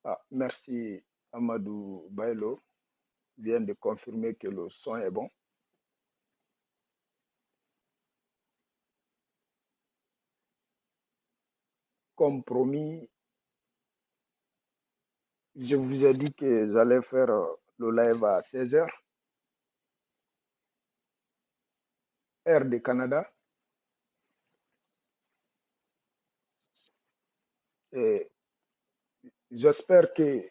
Ah, merci. Amadou Bailo vient de confirmer que le son est bon. Comme promis, je vous ai dit que j'allais faire le live à 16 h, heure de Canada. Et j'espère que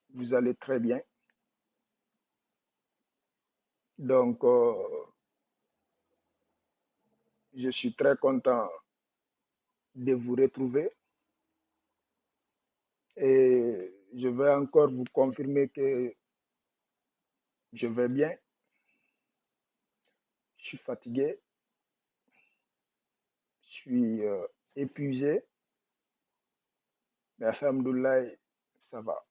vous allez très bien. Donc, je suis très content de vous retrouver. Et je vais encore vous confirmer que je vais bien. Je suis fatigué. Je suis épuisé. Mais alhamdoulilah, ça va.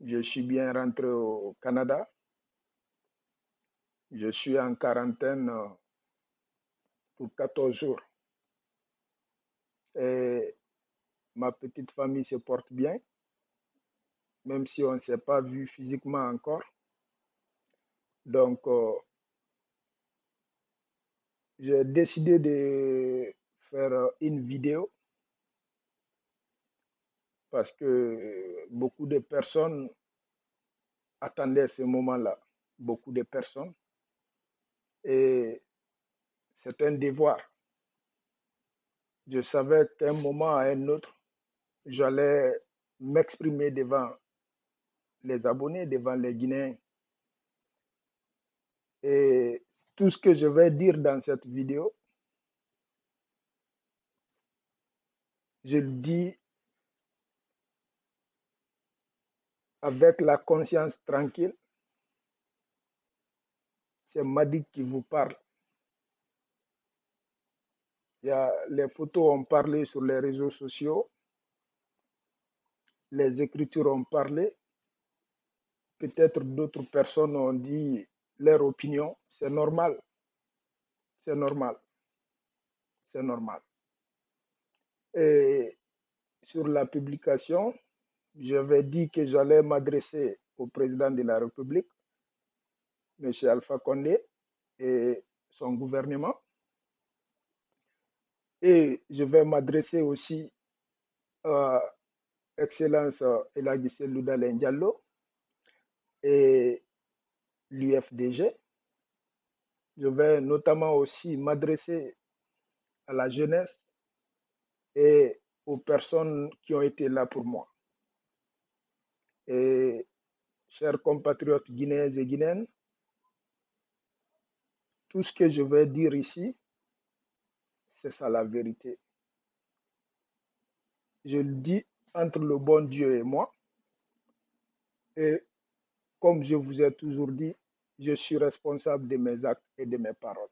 Je suis bien rentré au Canada. Je suis en quarantaine pour 14 jours. Et ma petite famille se porte bien, même si on ne s'est pas vu physiquement encore. Donc, j'ai décidé de faire une vidéo parce que beaucoup de personnes attendaient ce moment-là. Beaucoup de personnes. Et c'est un devoir. Je savais qu'à un moment à un autre, j'allais m'exprimer devant les abonnés, devant les Guinéens. Et tout ce que je vais dire dans cette vidéo, je le dis avec la conscience tranquille. C'est Madik qui vous parle. Les photos ont parlé sur les réseaux sociaux, les écritures ont parlé, peut-être d'autres personnes ont dit leur opinion. C'est normal, c'est normal, c'est normal. Et sur la publication, j'avais dit que j'allais m'adresser au président de la République, M. Alpha Condé, et son gouvernement. Et je vais m'adresser aussi à Excellence Elhadji Cellou Dalein Diallo et l'UFDG. Je vais notamment aussi m'adresser à la jeunesse et aux personnes qui ont été là pour moi. Et chers compatriotes guinéens et guinéennes, tout ce que je vais dire ici, c'est ça la vérité. Je le dis entre le bon Dieu et moi. Et comme je vous ai toujours dit, je suis responsable de mes actes et de mes paroles.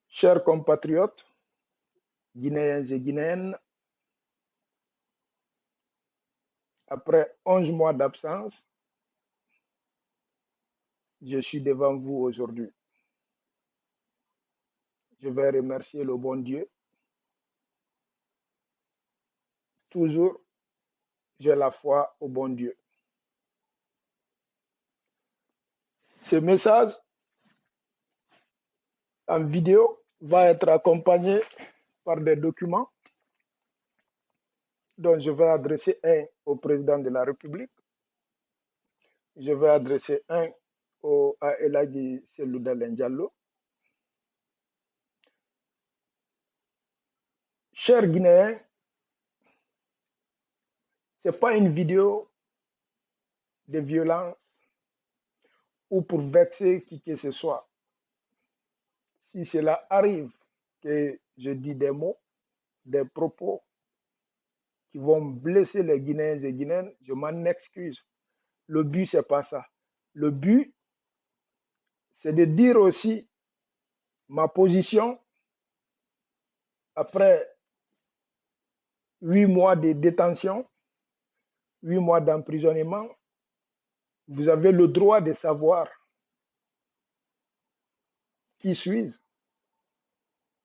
Chers compatriotes, Guinéens et Guinéennes, après 11 mois d'absence, je suis devant vous aujourd'hui. Je vais remercier le bon Dieu. Toujours, j'ai la foi au bon Dieu. Ce message en vidéo va être accompagné par des documents dont je vais adresser un au président de la République. Je vais adresser un à Elhadji Cellou Dalein Diallo. Chers Guinéens, ce n'est pas une vidéo de violence ou pour vexer qui que ce soit. Si cela arrive que je dis des mots, des propos qui vont blesser les Guinéens et Guinéennes, je m'en excuse. Le but, ce n'est pas ça. Le but, c'est de dire aussi ma position après 8 mois de détention, 8 mois d'emprisonnement. Vous avez le droit de savoir qui suis-je,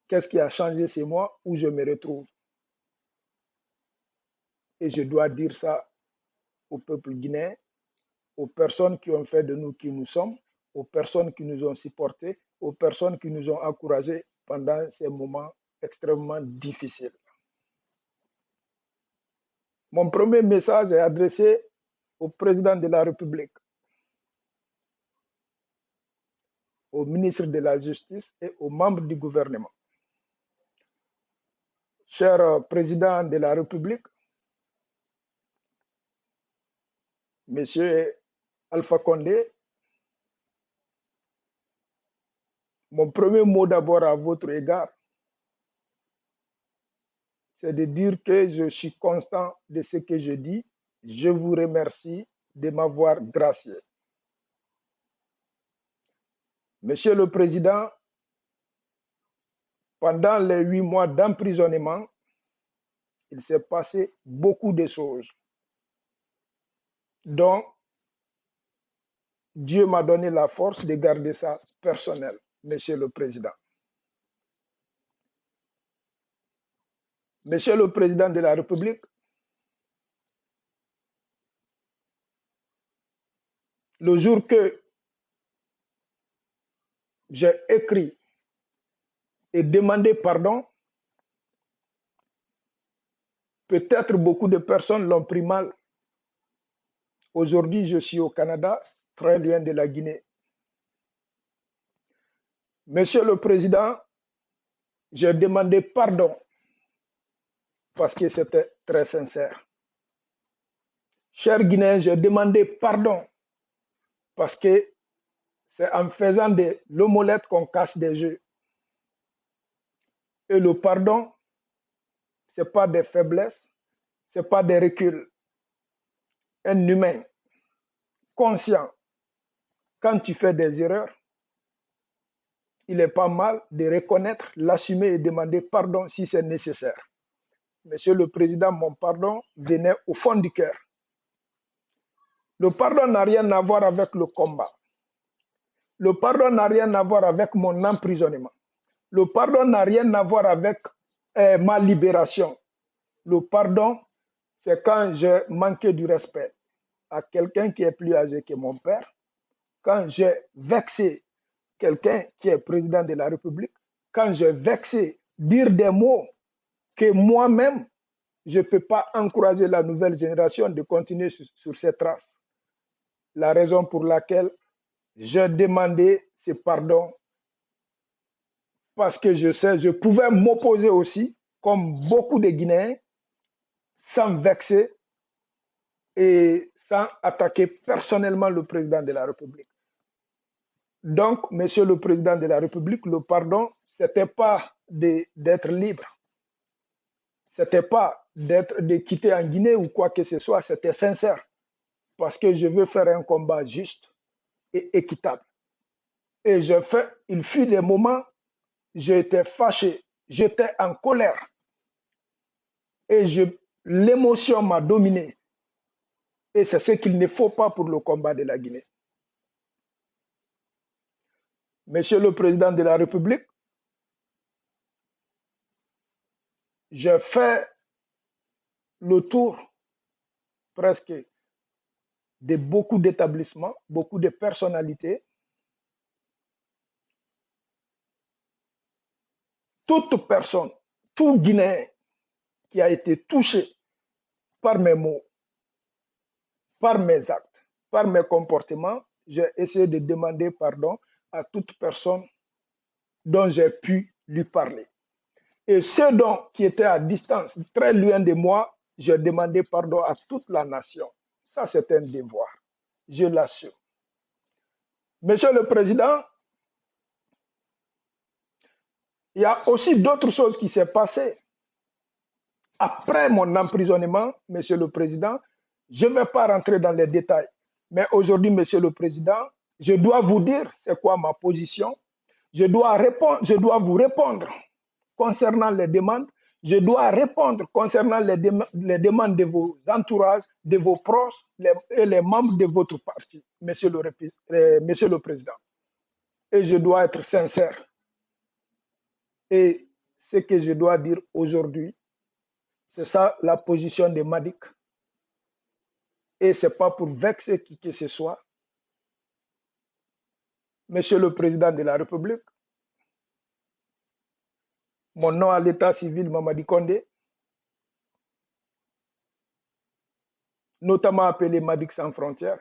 qu'est-ce qui a changé chez moi, où je me retrouve. Et je dois dire ça au peuple guinéen, aux personnes qui ont fait de nous qui nous sommes, aux personnes qui nous ont supportés, aux personnes qui nous ont encouragés pendant ces moments extrêmement difficiles. Mon premier message est adressé au président de la République, au ministre de la Justice et aux membres du gouvernement. Cher président de la République, Monsieur Alpha Condé, mon premier mot d'abord à votre égard, c'est de dire que je suis constant de ce que je dis. Je vous remercie de m'avoir gracié. Monsieur le Président, pendant les 8 mois d'emprisonnement, il s'est passé beaucoup de choses dont Dieu m'a donné la force de garder ça personnel, Monsieur le Président. Monsieur le Président de la République, le jour que j'ai écrit et demandé pardon, peut-être beaucoup de personnes l'ont pris mal. Aujourd'hui, je suis au Canada, très loin de la Guinée. Monsieur le Président, j'ai demandé pardon parce que c'était très sincère. Chers Guinéens, j'ai demandé pardon parce que c'est en faisant de l'omelette qu'on casse des œufs. Et le pardon, ce n'est pas des faiblesses, ce n'est pas des reculs. Un humain conscient, quand tu fais des erreurs, il n'est pas mal de reconnaître, l'assumer et demander pardon si c'est nécessaire. Monsieur le Président, mon pardon venait au fond du cœur. Le pardon n'a rien à voir avec le combat. Le pardon n'a rien à voir avec mon emprisonnement. Le pardon n'a rien à voir avec ma libération. Le pardon, c'est quand j'ai manqué du respect à quelqu'un qui est plus âgé que mon père, quand j'ai vexé quelqu'un qui est président de la République, quand j'ai vexé dire des mots que moi-même, je ne peux pas encourager la nouvelle génération de continuer sur ces traces. La raison pour laquelle j'ai demandé ce pardon, parce que je sais, je pouvais m'opposer aussi, comme beaucoup de Guinéens, sans vexer et sans attaquer personnellement le président de la République. Donc, Monsieur le Président de la République, le pardon, ce n'était pas d'être libre, ce n'était pas de quitter en Guinée ou quoi que ce soit, c'était sincère, parce que je veux faire un combat juste et équitable. Et il fut des moments, j'étais fâché, j'étais en colère, et l'émotion m'a dominé. Et c'est ce qu'il ne faut pas pour le combat de la Guinée. Monsieur le Président de la République, j'ai fait le tour presque de beaucoup d'établissements, beaucoup de personnalités. Toute personne, tout Guinéen qui a été touché par mes mots, par mes actes, par mes comportements, j'ai essayé de demander pardon à toute personne dont j'ai pu lui parler. Et ceux qui étaient à distance, très loin de moi, j'ai demandé pardon à toute la nation. Ça, c'est un devoir. Je l'assure. Monsieur le Président, il y a aussi d'autres choses qui s'est passées. Après mon emprisonnement, Monsieur le Président, je ne vais pas rentrer dans les détails. Mais aujourd'hui, Monsieur le Président, je dois vous dire c'est quoi ma position. Je dois vous répondre concernant les demandes. Je dois répondre concernant les demandes de vos entourages, de vos proches et les membres de votre parti, Monsieur le Président. Et je dois être sincère. Et ce que je dois dire aujourd'hui, C'est ça la position de Madik. Et ce n'est pas pour vexer qui que ce soit. Monsieur le Président de la République, mon nom à l'état civil, Mamadi Condé, notamment appelé Madik sans frontières.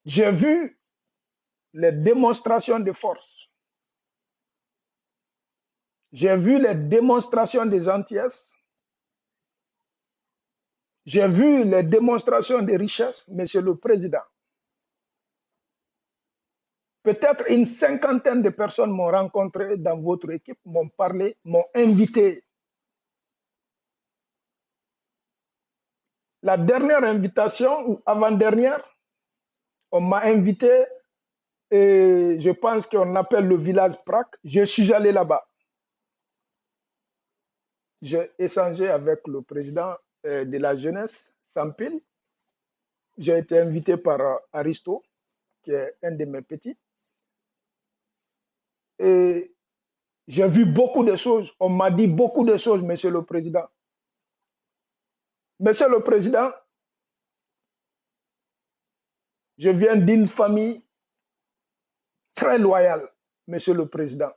J'ai vu les démonstrations de force. J'ai vu les démonstrations de gentillesse. J'ai vu les démonstrations de richesse, Monsieur le Président. Peut-être une cinquantaine de personnes m'ont rencontré dans votre équipe, m'ont parlé, m'ont invité. La dernière invitation, ou avant-dernière, on m'a invité, et je pense qu'on appelle le village Prac. Je suis allé là-bas. J'ai échangé avec le président de la jeunesse, Sampil. J'ai été invité par Aristo, qui est un de mes petits. Et j'ai vu beaucoup de choses. On m'a dit beaucoup de choses, Monsieur le Président. Monsieur le Président, je viens d'une famille très loyale, Monsieur le Président.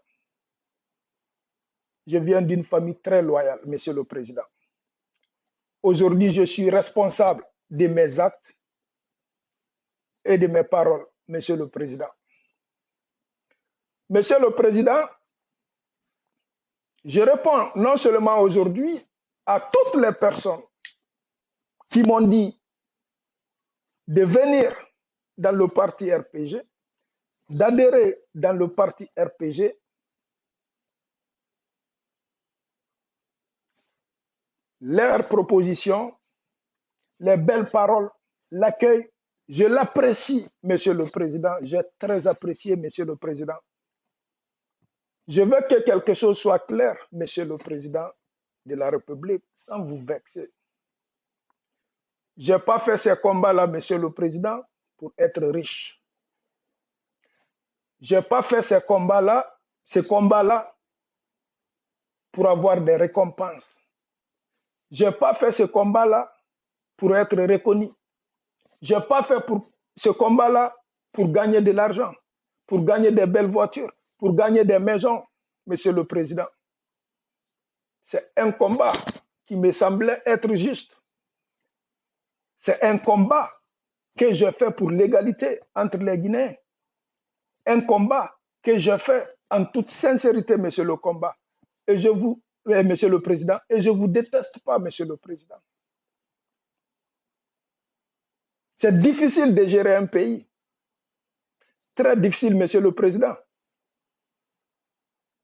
Je viens d'une famille très loyale, Monsieur le Président. Aujourd'hui, je suis responsable de mes actes et de mes paroles, Monsieur le Président. Monsieur le Président, je réponds non seulement aujourd'hui à toutes les personnes qui m'ont dit de venir dans le parti RPG, d'adhérer dans le parti RPG, leurs propositions, les belles paroles, l'accueil, je l'apprécie, Monsieur le Président, j'ai très apprécié, Monsieur le Président. Je veux que quelque chose soit clair, Monsieur le Président de la République, sans vous vexer. Je n'ai pas fait ces combats-là, Monsieur le Président, pour être riche. Je n'ai pas fait ces combats-là pour avoir des récompenses. Je n'ai pas fait ce combat-là pour être reconnu. Je n'ai pas fait ce combat-là pour gagner de l'argent, pour gagner des belles voitures, pour gagner des maisons, Monsieur le Président. C'est un combat qui me semblait être juste. C'est un combat que je fais pour l'égalité entre les Guinéens. Un combat que je fais en toute sincérité, Monsieur le combat. Et Monsieur le Président, et je ne vous déteste pas, Monsieur le Président. C'est difficile de gérer un pays. Très difficile, Monsieur le Président.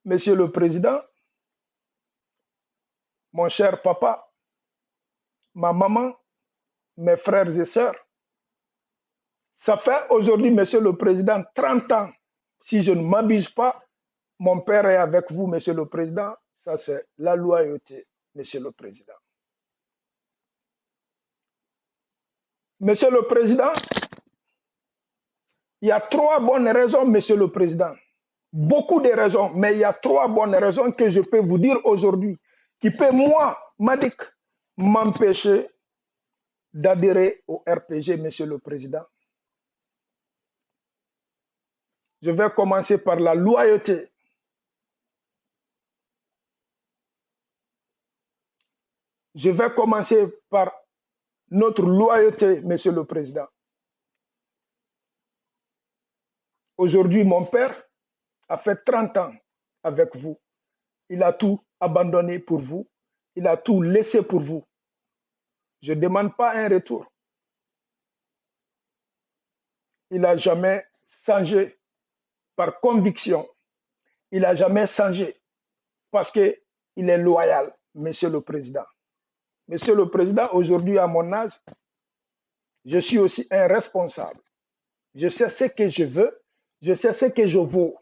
Monsieur le Président, mon cher papa, ma maman, mes frères et sœurs, ça fait aujourd'hui, Monsieur le Président, 30 ans, si je ne m'abuse pas, mon père est avec vous, Monsieur le Président, ça c'est la loyauté, Monsieur le Président. Monsieur le Président, il y a 3 bonnes raisons, Monsieur le Président. Beaucoup de raisons, mais il y a 3 bonnes raisons que je peux vous dire aujourd'hui, qui peut, moi, Madik, m'empêcher d'adhérer au RPG, Monsieur le Président. Je vais commencer par la loyauté. Je vais commencer par notre loyauté, Monsieur le Président. Aujourd'hui, mon père a fait 30 ans avec vous. Il a tout abandonné pour vous. Il a tout laissé pour vous. Je ne demande pas un retour. Il n'a jamais changé par conviction. Il n'a jamais changé parce qu'il est loyal, Monsieur le Président. Monsieur le Président, aujourd'hui à mon âge, je suis aussi un responsable. Je sais ce que je veux, je sais ce que je vaux.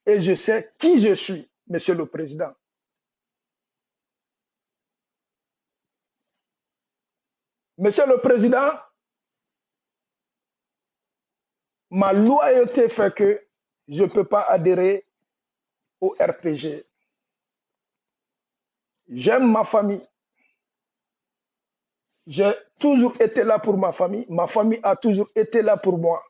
Et je sais qui je suis, Monsieur le Président. Monsieur le Président, ma loyauté fait que je ne peux pas adhérer au RPG. J'aime ma famille. J'ai toujours été là pour ma famille. Ma famille a toujours été là pour moi.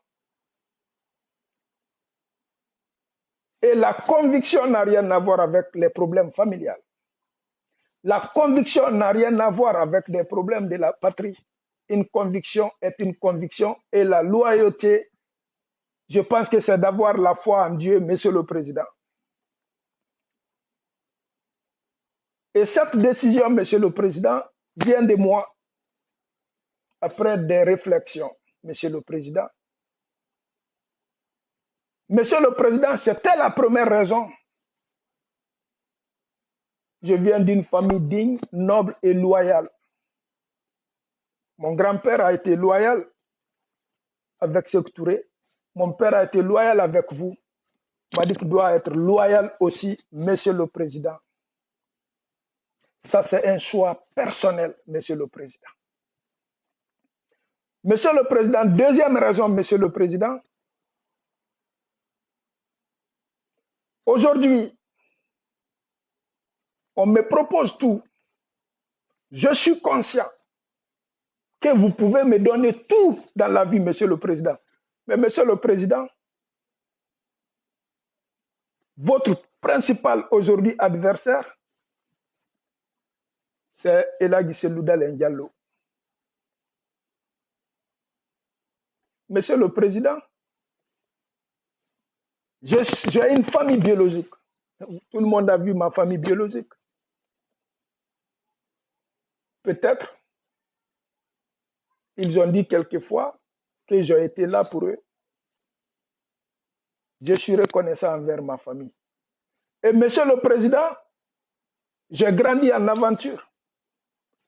Et la conviction n'a rien à voir avec les problèmes familiales. La conviction n'a rien à voir avec les problèmes de la patrie. Une conviction est une conviction et la loyauté, je pense que c'est d'avoir la foi en Dieu, Monsieur le Président. Et cette décision, Monsieur le Président, vient de moi après des réflexions, Monsieur le Président. Monsieur le Président, c'était la première raison. Je viens d'une famille digne, noble et loyale. Mon grand-père a été loyal avec Sékou Touré. Mon père a été loyal avec vous. Madick doit être loyal aussi, Monsieur le Président. Ça, c'est un choix personnel, Monsieur le Président. Monsieur le Président, deuxième raison, Monsieur le Président. Aujourd'hui, on me propose tout. Je suis conscient que vous pouvez me donner tout dans la vie, Monsieur le Président. Mais Monsieur le Président, votre principal aujourd'hui adversaire, c'est Elhadji Cellou Dalein Diallo. Monsieur le Président, j'ai une famille biologique. Tout le monde a vu ma famille biologique. Peut-être, ils ont dit quelquefois que j'ai été là pour eux. Je suis reconnaissant envers ma famille. Et Monsieur le Président, j'ai grandi en aventure.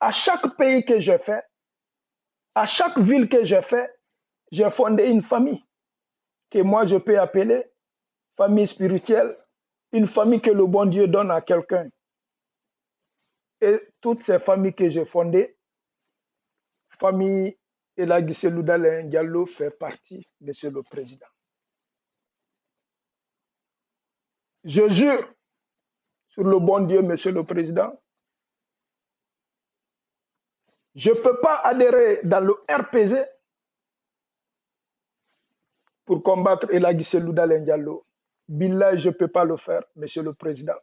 À chaque pays que j'ai fait, à chaque ville que j'ai fait, j'ai fondé une famille que moi je peux appeler famille spirituelle, une famille que le bon Dieu donne à quelqu'un. Et toutes ces familles que j'ai fondées, famille Elhadji Cellou Dalein Diallo fait partie, Monsieur le Président. Je jure sur le bon Dieu, Monsieur le Président, je ne peux pas adhérer dans le RPG pour combattre Elhadji Cellou Dalein Diallo. Billah, je ne peux pas le faire, Monsieur le Président.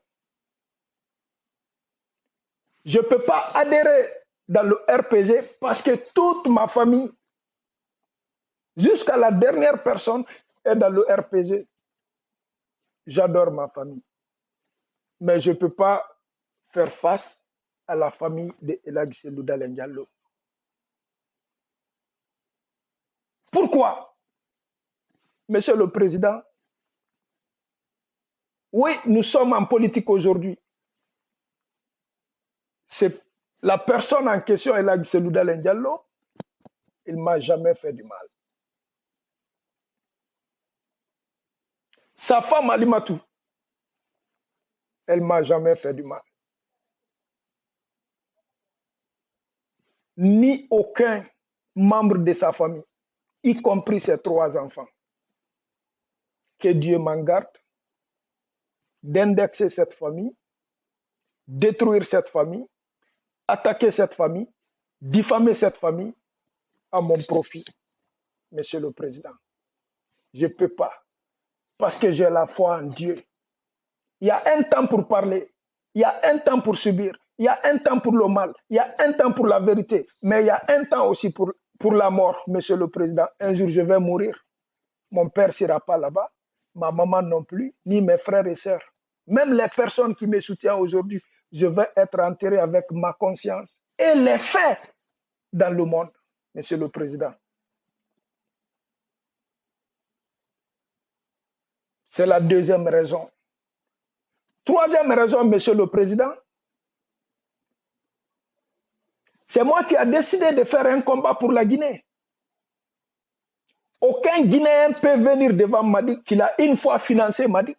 Je ne peux pas adhérer dans le RPG parce que toute ma famille, jusqu'à la dernière personne, est dans le RPG. J'adore ma famille. Mais je ne peux pas faire face à la famille de Elhadji Cellou Dalein Diallo. Pourquoi, Monsieur le Président? Oui, nous sommes en politique aujourd'hui. C'est la personne en question, Elhadji Cellou Dalein Diallo, il ne m'a jamais fait du mal. Sa femme Alimatou, elle ne m'a jamais fait du mal. Ni aucun membre de sa famille, y compris ses 3 enfants. Que Dieu m'en garde d'indexer cette famille, détruire cette famille, attaquer cette famille, diffamer cette famille à mon profit, Monsieur le Président. Je ne peux pas, parce que j'ai la foi en Dieu. Il y a un temps pour parler, il y a un temps pour subir, il y a un temps pour le mal, il y a un temps pour la vérité, mais il y a un temps aussi pour la mort, Monsieur le Président. Un jour, je vais mourir. Mon père ne sera pas là-bas, ma maman non plus, ni mes frères et sœurs. Même les personnes qui me soutiennent aujourd'hui, je vais être enterré avec ma conscience et les faits dans le monde, Monsieur le Président. C'est la deuxième raison. Troisième raison, Monsieur le Président, c'est moi qui ai décidé de faire un combat pour la Guinée. Aucun Guinéen peut venir devant Madick qu'il a une fois financé Madick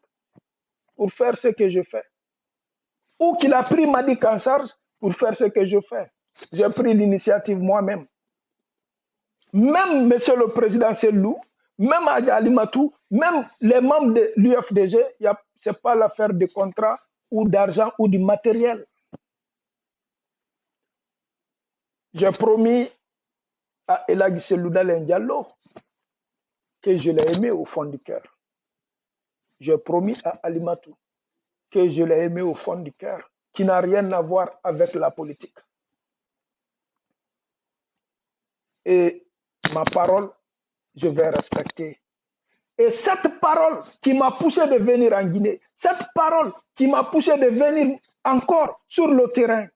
pour faire ce que je fais. Ou qu'il a pris Madick en charge pour faire ce que je fais. J'ai pris l'initiative moi-même. Même Monsieur le Président Cellou, même à Alimatou, même les membres de l'UFDG, ce n'est pas l'affaire de contrats ou d'argent ou du matériel. J'ai promis à Elagi Selouda Diallo que je l'ai aimé au fond du cœur. J'ai promis à Alimatou que je l'ai aimé au fond du cœur, qui n'a rien à voir avec la politique. Et ma parole, je vais respecter. Et cette parole qui m'a poussé de venir en Guinée, cette parole qui m'a poussé de venir encore sur le terrain,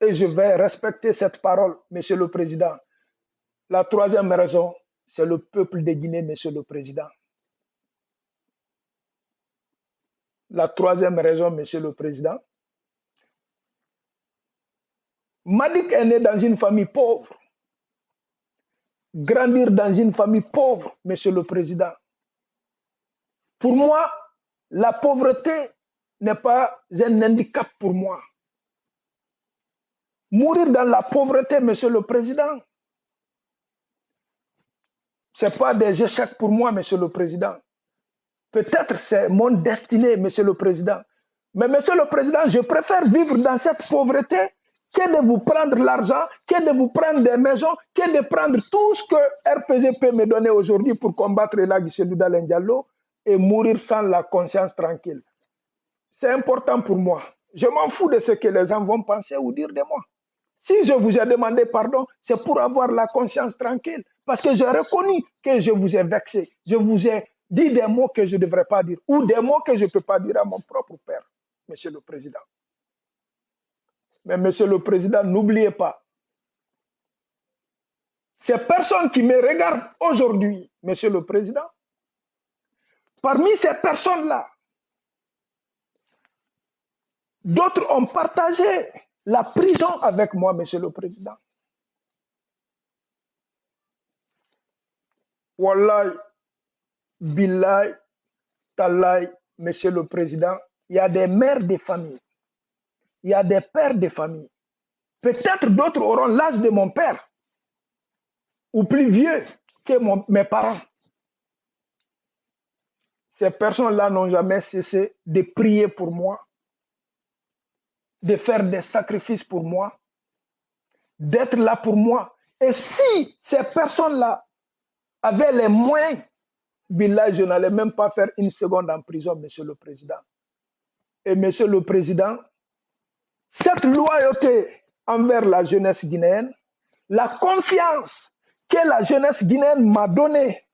et je vais respecter cette parole, Monsieur le Président. La troisième raison, c'est le peuple de Guinée, Monsieur le Président. La troisième raison, Monsieur le Président, Madick est né dans une famille pauvre. Grandir dans une famille pauvre, Monsieur le Président. Pour moi, la pauvreté n'est pas un handicap pour moi. Mourir dans la pauvreté, Monsieur le Président, ce n'est pas des échecs pour moi, Monsieur le Président. Peut-être c'est mon destinée, Monsieur le Président. Mais Monsieur le Président, je préfère vivre dans cette pauvreté que de vous prendre l'argent, que de vous prendre des maisons, que de prendre tout ce que RPG peut me donner aujourd'hui pour combattre Elagi Selouda Diallo et mourir sans la conscience tranquille. C'est important pour moi. Je m'en fous de ce que les gens vont penser ou dire de moi. Si je vous ai demandé pardon, c'est pour avoir la conscience tranquille. Parce que j'ai reconnu que je vous ai vexé. Je vous ai dit des mots que je ne devrais pas dire. Ou des mots que je ne peux pas dire à mon propre père, Monsieur le Président. Mais Monsieur le Président, n'oubliez pas, ces personnes qui me regardent aujourd'hui, Monsieur le Président, parmi ces personnes-là, d'autres ont partagé la prison avec moi, Monsieur le Président. Wallahi, billahi, tallahi, Monsieur le Président, il y a des mères de famille, il y a des pères de famille. Peut-être d'autres auront l'âge de mon père, ou plus vieux que mes parents. Ces personnes-là n'ont jamais cessé de prier pour moi, de faire des sacrifices pour moi, d'être là pour moi. Et si ces personnes-là avaient les moyens, billah, je n'allais même pas faire une seconde en prison, Monsieur le Président. Et Monsieur le Président, cette loyauté envers la jeunesse guinéenne, la confiance que la jeunesse guinéenne m'a donnée,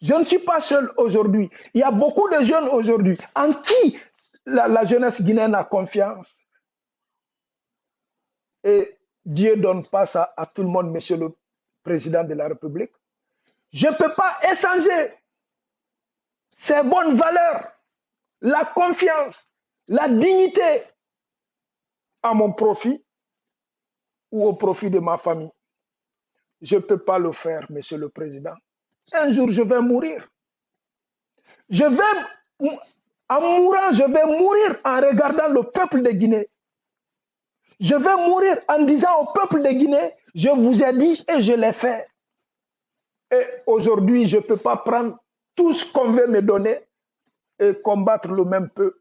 je ne suis pas seul aujourd'hui. Il y a beaucoup de jeunes aujourd'hui en qui la jeunesse guinéenne a confiance. Et Dieu donne pas ça à tout le monde, Monsieur le Président de la République. Je ne peux pas échanger ces bonnes valeurs, la confiance, la dignité à mon profit ou au profit de ma famille. Je ne peux pas le faire, Monsieur le Président. Un jour, je vais mourir. En mourant, je vais mourir en regardant le peuple de Guinée. Je vais mourir en disant au peuple de Guinée, je vous ai dit et je l'ai fait. Et aujourd'hui, je ne peux pas prendre tout ce qu'on veut me donner et combattre le même peuple,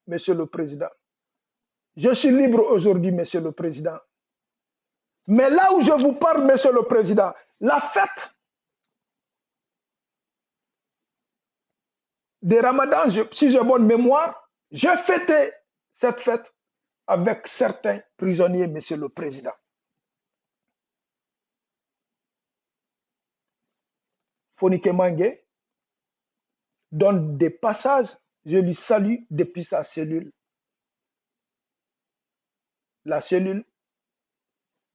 Monsieur le Président. Je suis libre aujourd'hui, Monsieur le Président. Mais là où je vous parle, Monsieur le Président, la fête de Ramadan, si j'ai bonne mémoire, j'ai fêté cette fête avec certains prisonniers, Monsieur le Président. Fonike Mange donne des passages, je lui salue depuis sa cellule. La cellule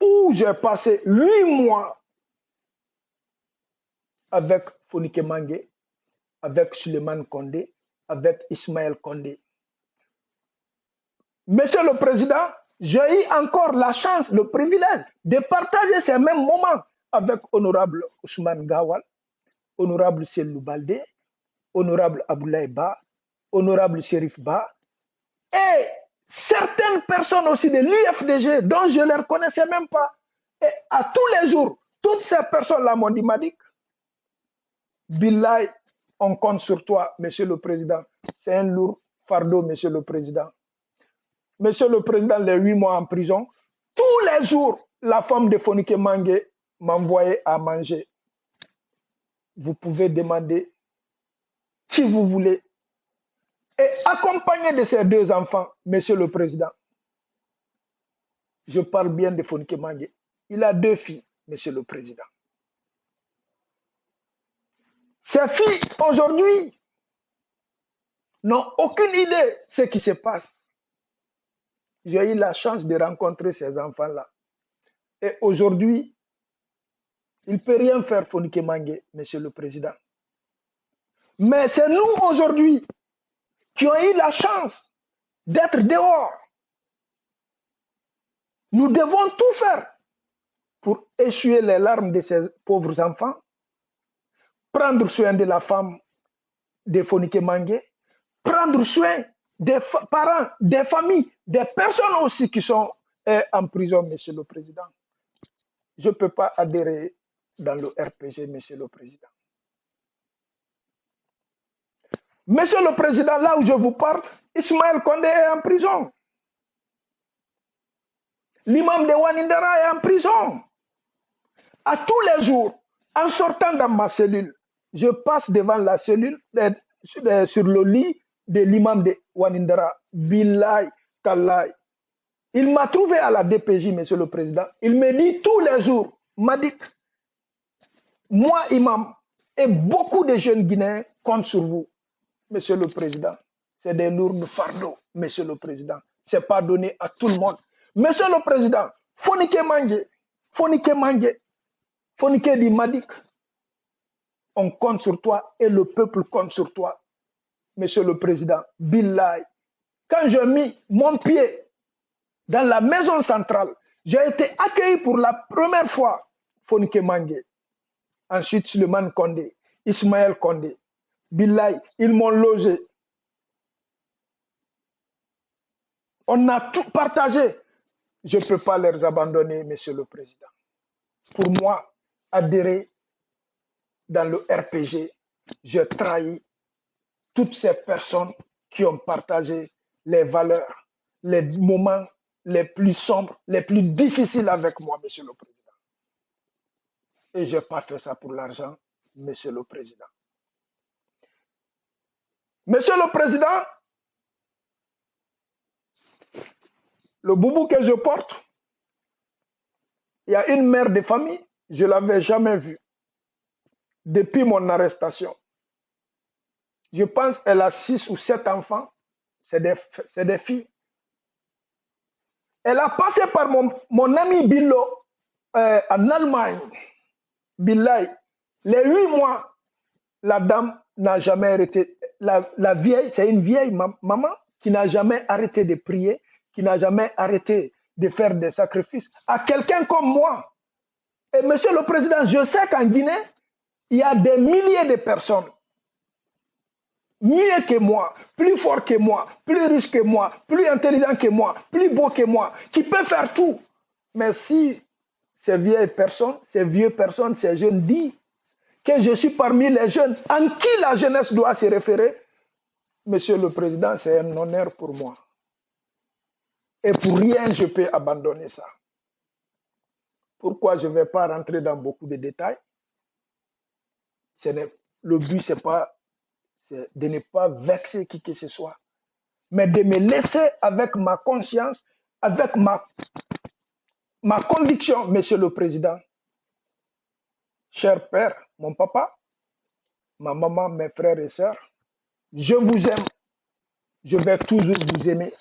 où j'ai passé 8 mois avec Fonike Mange, avec Suleiman Kondé, avec Ismaël Kondé. Monsieur le Président, j'ai eu encore la chance, le privilège de partager ces mêmes moments avec honorable Ousmane Gawal, honorable Selou Baldé, honorable Aboulaye Ba, honorable Sherif Ba, et certaines personnes aussi de l'UFDG dont je ne les reconnaissais même pas. Et à tous les jours, toutes ces personnes-là m'ont dit, Madick, Billahi, on compte sur toi, Monsieur le Président. C'est un lourd fardeau, Monsieur le Président. Monsieur le Président, les 8 mois en prison, tous les jours, la femme de Fonike Mange m'envoyait à manger. Vous pouvez demander si vous voulez. Et accompagné de ces 2 enfants, Monsieur le Président, je parle bien de Fonike Mange. Il a 2 filles, Monsieur le Président. Ces filles, aujourd'hui, n'ont aucune idée de ce qui se passe. J'ai eu la chance de rencontrer ces enfants-là. Et aujourd'hui, il ne peut rien faire, Fonike Mange, Monsieur le Président. Mais c'est nous, aujourd'hui, qui ont eu la chance d'être dehors. Nous devons tout faire pour essuyer les larmes de ces pauvres enfants, prendre soin de la femme de Fonike Mange, prendre soin des parents, des familles, des personnes aussi qui sont en prison, Monsieur le Président. Je ne peux pas adhérer dans le RPG, Monsieur le Président. Monsieur le Président, là où je vous parle, Ismaël Condé est en prison. L'imam de Wanindara est en prison. À tous les jours, en sortant dans ma cellule, je passe devant la cellule, sur le lit de l'imam de Wanindara. Billahi, Tallahi. Il m'a trouvé à la DPJ, Monsieur le Président. Il me dit tous les jours, Madik, moi, imam, et beaucoup de jeunes Guinéens comptent sur vous, Monsieur le Président. C'est des lourds fardeaux, Monsieur le Président. Ce n'est pas donné à tout le monde. Monsieur le Président, Fonike Mange, Fonike dit Madik, on compte sur toi et le peuple compte sur toi, Monsieur le Président. Billahi. Quand j'ai mis mon pied dans la maison centrale, j'ai été accueilli pour la première fois, Fonike Mange. Ensuite, Suleiman Condé, Ismaël Condé. Billahi, ils m'ont logé. On a tout partagé. Je ne peux pas les abandonner, Monsieur le Président. Pour moi, adhérer dans le RPG, je trahis toutes ces personnes qui ont partagé les valeurs, les moments les plus sombres, les plus difficiles avec moi, Monsieur le Président. Et je n'ai pas fait ça pour l'argent, Monsieur le Président. Monsieur le Président, le boubou que je porte, il y a une mère de famille, je ne l'avais jamais vue depuis mon arrestation. Je pense qu'elle a 6 ou 7 enfants, c'est des filles. Elle a passé par mon ami Billo en Allemagne. Billahi, les 8 mois, la dame n'a jamais arrêté. La vieille, c'est une vieille maman qui n'a jamais arrêté de prier, qui n'a jamais arrêté de faire des sacrifices à quelqu'un comme moi. Et Monsieur le Président, je sais qu'en Guinée, il y a des milliers de personnes, mieux que moi, plus fort que moi, plus riche que moi, plus intelligent que moi, plus beau que moi, qui peuvent faire tout. Mais si ces vieilles personnes, ces vieux personnes, ces jeunes disent que je suis parmi les jeunes en qui la jeunesse doit se référer, Monsieur le Président, c'est un honneur pour moi. Et pour rien, je peux abandonner ça. Pourquoi je ne vais pas rentrer dans beaucoup de détails? Le but, c'est de ne pas vexer qui que ce soit, mais de me laisser avec ma conscience, avec ma conviction, Monsieur le Président. Cher Père, mon papa, ma maman, mes frères et sœurs, je vous aime, je vais toujours vous aimer,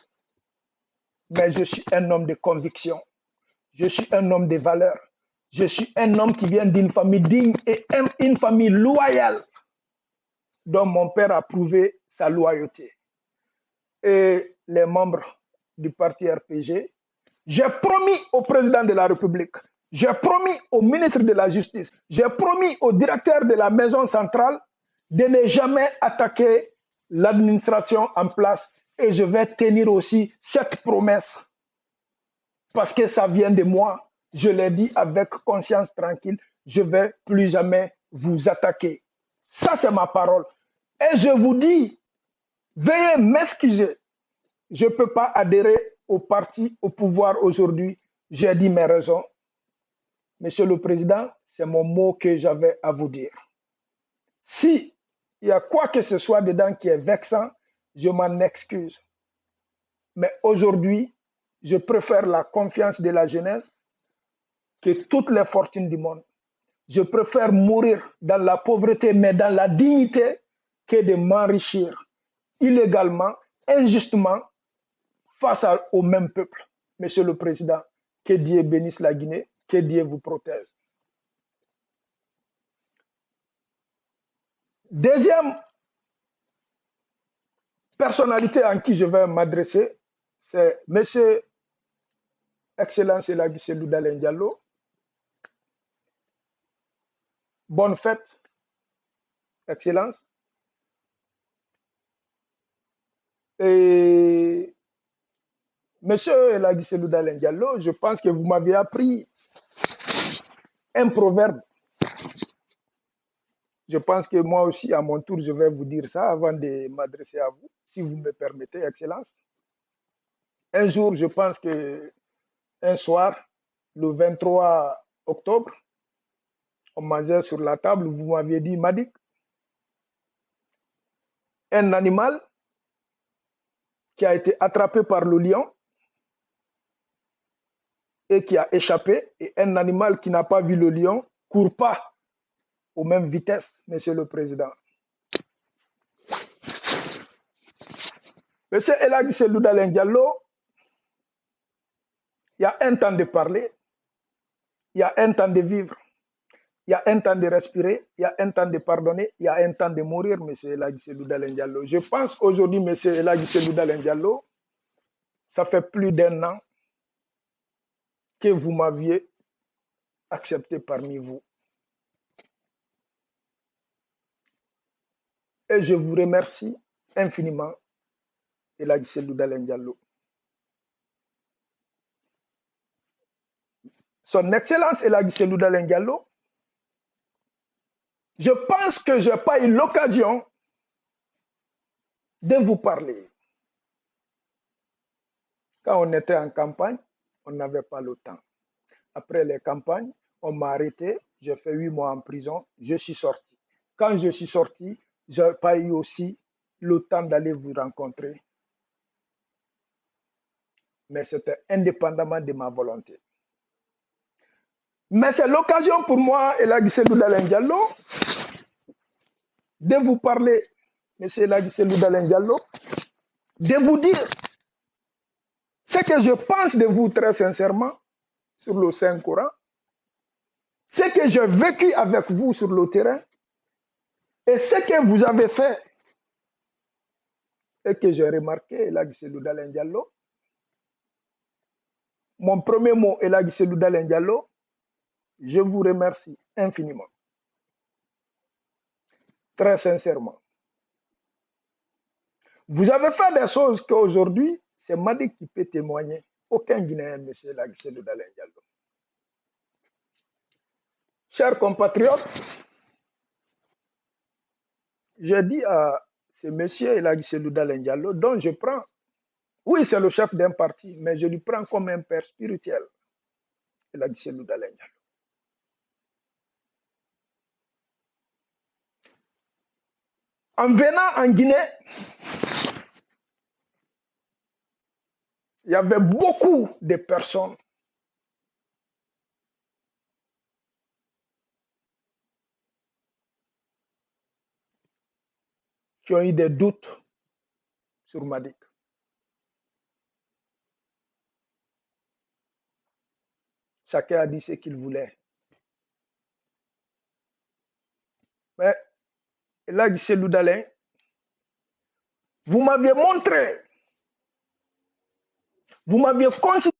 mais je suis un homme de conviction, je suis un homme de valeur, je suis un homme qui vient d'une famille digne et une famille loyale, dont mon père a prouvé sa loyauté. Et les membres du parti RPG, j'ai promis au président de la République, j'ai promis au ministre de la Justice, j'ai promis au directeur de la maison centrale de ne jamais attaquer l'administration en place. Et je vais tenir aussi cette promesse parce que ça vient de moi. Je l'ai dit avec conscience tranquille, je ne vais plus jamais vous attaquer. Ça, c'est ma parole. Et je vous dis, veuillez m'excuser. Je ne peux pas adhérer au parti au pouvoir aujourd'hui. J'ai dit mes raisons. Monsieur le Président, c'est mon mot que j'avais à vous dire. Si il y a quoi que ce soit dedans qui est vexant, je m'en excuse. Mais aujourd'hui, je préfère la confiance de la jeunesse que toutes les fortunes du monde. Je préfère mourir dans la pauvreté, mais dans la dignité, que de m'enrichir illégalement, injustement, face au même peuple. Monsieur le Président, que Dieu bénisse la Guinée, que Dieu vous protège. Deuxième personnalité en qui je vais m'adresser, c'est Monsieur Excellence Elagi Selou Dalein Diallo. Bonne fête, Excellence. Et Monsieur Elagi Selou Dalein Diallo, je pense que vous m'avez appris un proverbe. Je pense que moi aussi, à mon tour, je vais vous dire ça avant de m'adresser à vous, si vous me permettez, Excellence. Un jour, je pense que un soir, le 23 octobre, on mangeait sur la table, vous m'aviez dit, Madik, un animal qui a été attrapé par le lion et qui a échappé, et un animal qui n'a pas vu le lion court pas aux mêmes vitesses, Monsieur le Président. Monsieur Elagi Selou Dalein Diallo, il y a un temps de parler, il y a un temps de vivre, il y a un temps de respirer, il y a un temps de pardonner, il y a un temps de mourir, Monsieur Elagi Selou Dalein Diallo. Je pense aujourd'hui, Monsieur Elagi Selou Dalein Diallo, ça fait plus d'un an que vous m'aviez accepté parmi vous. Et je vous remercie infiniment, Elagi Selou Dalein Diallo. Son Excellence Elagi Selou Dalein Diallo, je pense que je n'ai pas eu l'occasion de vous parler. Quand on était en campagne, on n'avait pas le temps. Après les campagnes, on m'a arrêté, j'ai fait 8 mois en prison, je suis sorti. Quand je suis sorti, je n'ai pas eu aussi le temps d'aller vous rencontrer. Mais c'était indépendamment de ma volonté. Mais c'est l'occasion pour moi, Elagi Selou Dalein Diallo, de vous parler, M. Elagi Selou Dalein Diallo, de vous dire ce que je pense de vous très sincèrement sur le Saint-Coran, ce que j'ai vécu avec vous sur le terrain et ce que vous avez fait et que j'ai remarqué, Elagi Selou Dalein Diallo. Mon premier mot, Elagi Selou Dalein Diallo, je vous remercie infiniment, très sincèrement. Vous avez fait des choses qu'aujourd'hui, c'est Madi qui peut témoigner. Aucun Guinéen, M. Elagi Selou Dalein Diallo. Chers compatriotes, j'ai dit à ce monsieur Elagi Selou Dalein Diallo, dont je prends, oui, c'est le chef d'un parti, mais je lui prends comme un père spirituel, Elagi Selou Dalein Diallo. En venant en Guinée, il y avait beaucoup de personnes qui ont eu des doutes sur Madik. Chacun a dit ce qu'il voulait. Mais Elagi Selou Dalein, vous m'aviez montré, vous m'aviez considéré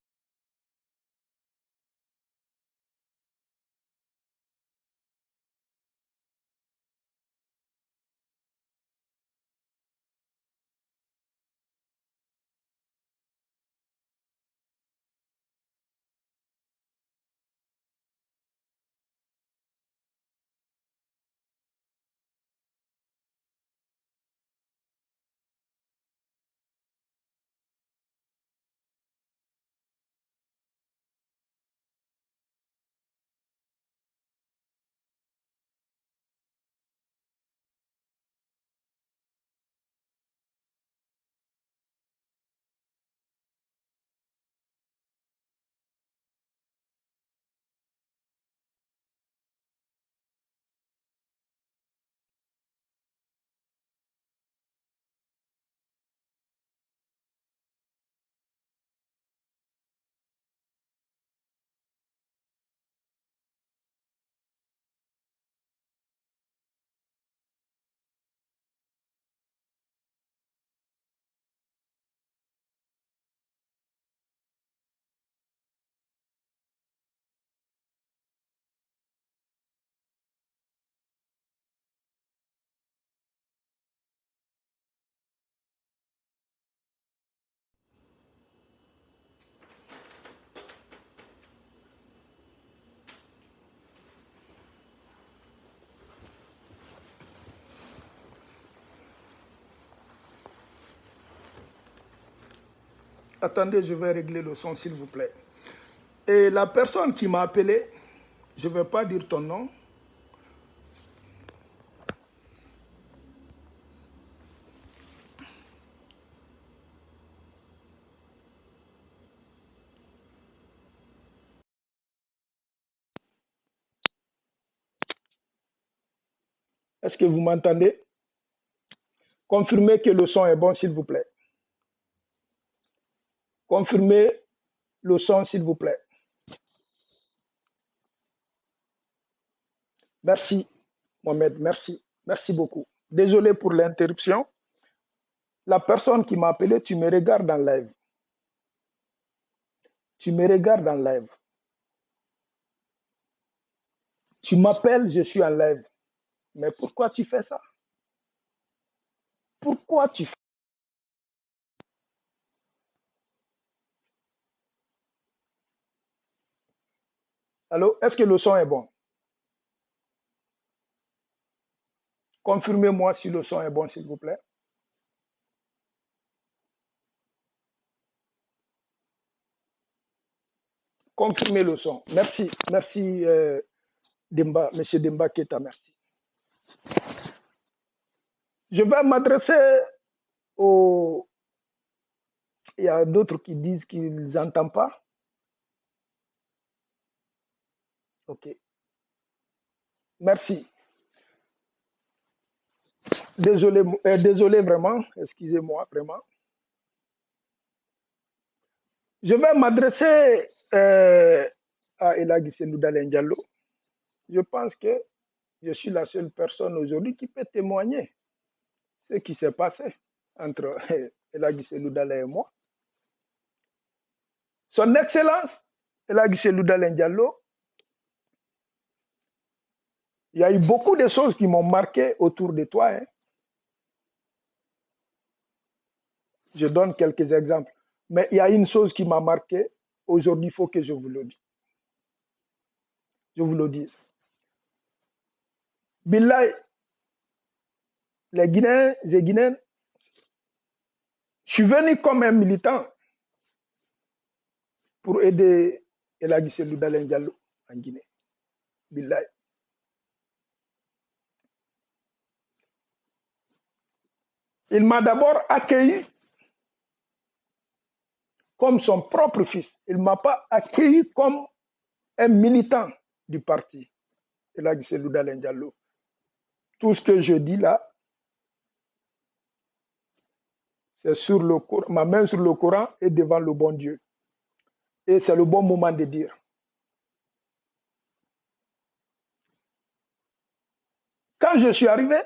Attendez, je vais régler le son, s'il vous plaît. Et la personne qui m'a appelé, je ne vais pas dire ton nom. Est-ce que vous m'entendez? Confirmez que le son est bon, s'il vous plaît. Confirmez le son, s'il vous plaît. Merci, Mohamed, merci. Merci beaucoup. Désolé pour l'interruption. La personne qui m'a appelé, tu me regardes en live. Tu me regardes en live. Tu m'appelles, je suis en live. Mais pourquoi tu fais ça? Pourquoi tu fais ça? Allô, est-ce que le son est bon? Confirmez-moi si le son est bon, s'il vous plaît. Confirmez le son. Merci, merci Demba, Monsieur Demba Keta, merci. Je vais m'adresser aux... Il y a d'autres qui disent qu'ils n'entendent pas. Ok. Merci. Désolé, désolé vraiment, excusez-moi vraiment. Je vais m'adresser à Elagi Seloudalen Diallo. Je pense que je suis la seule personne aujourd'hui qui peut témoigner ce qui s'est passé entre Elagi Seloudalen et moi. Son Excellence, Elagi Seloudalen Diallo, il y a eu beaucoup de choses qui m'ont marqué autour de toi. Hein. Je donne quelques exemples. Mais il y a une chose qui m'a marqué. Aujourd'hui, il faut que je vous le dise. Je vous le dise. Billahi, les Guinéens et Guinéennes, je suis venu comme un militant pour aider Elagi Seloudalen Diallo en Guinée. Billahi. Il m'a d'abord accueilli comme son propre fils. Il ne m'a pas accueilli comme un militant du parti, Elagi Seloudalen Diallo. Tout ce que je dis là, c'est sur le Coran, ma main sur le Coran et devant le bon Dieu. Et c'est le bon moment de dire. Quand je suis arrivé,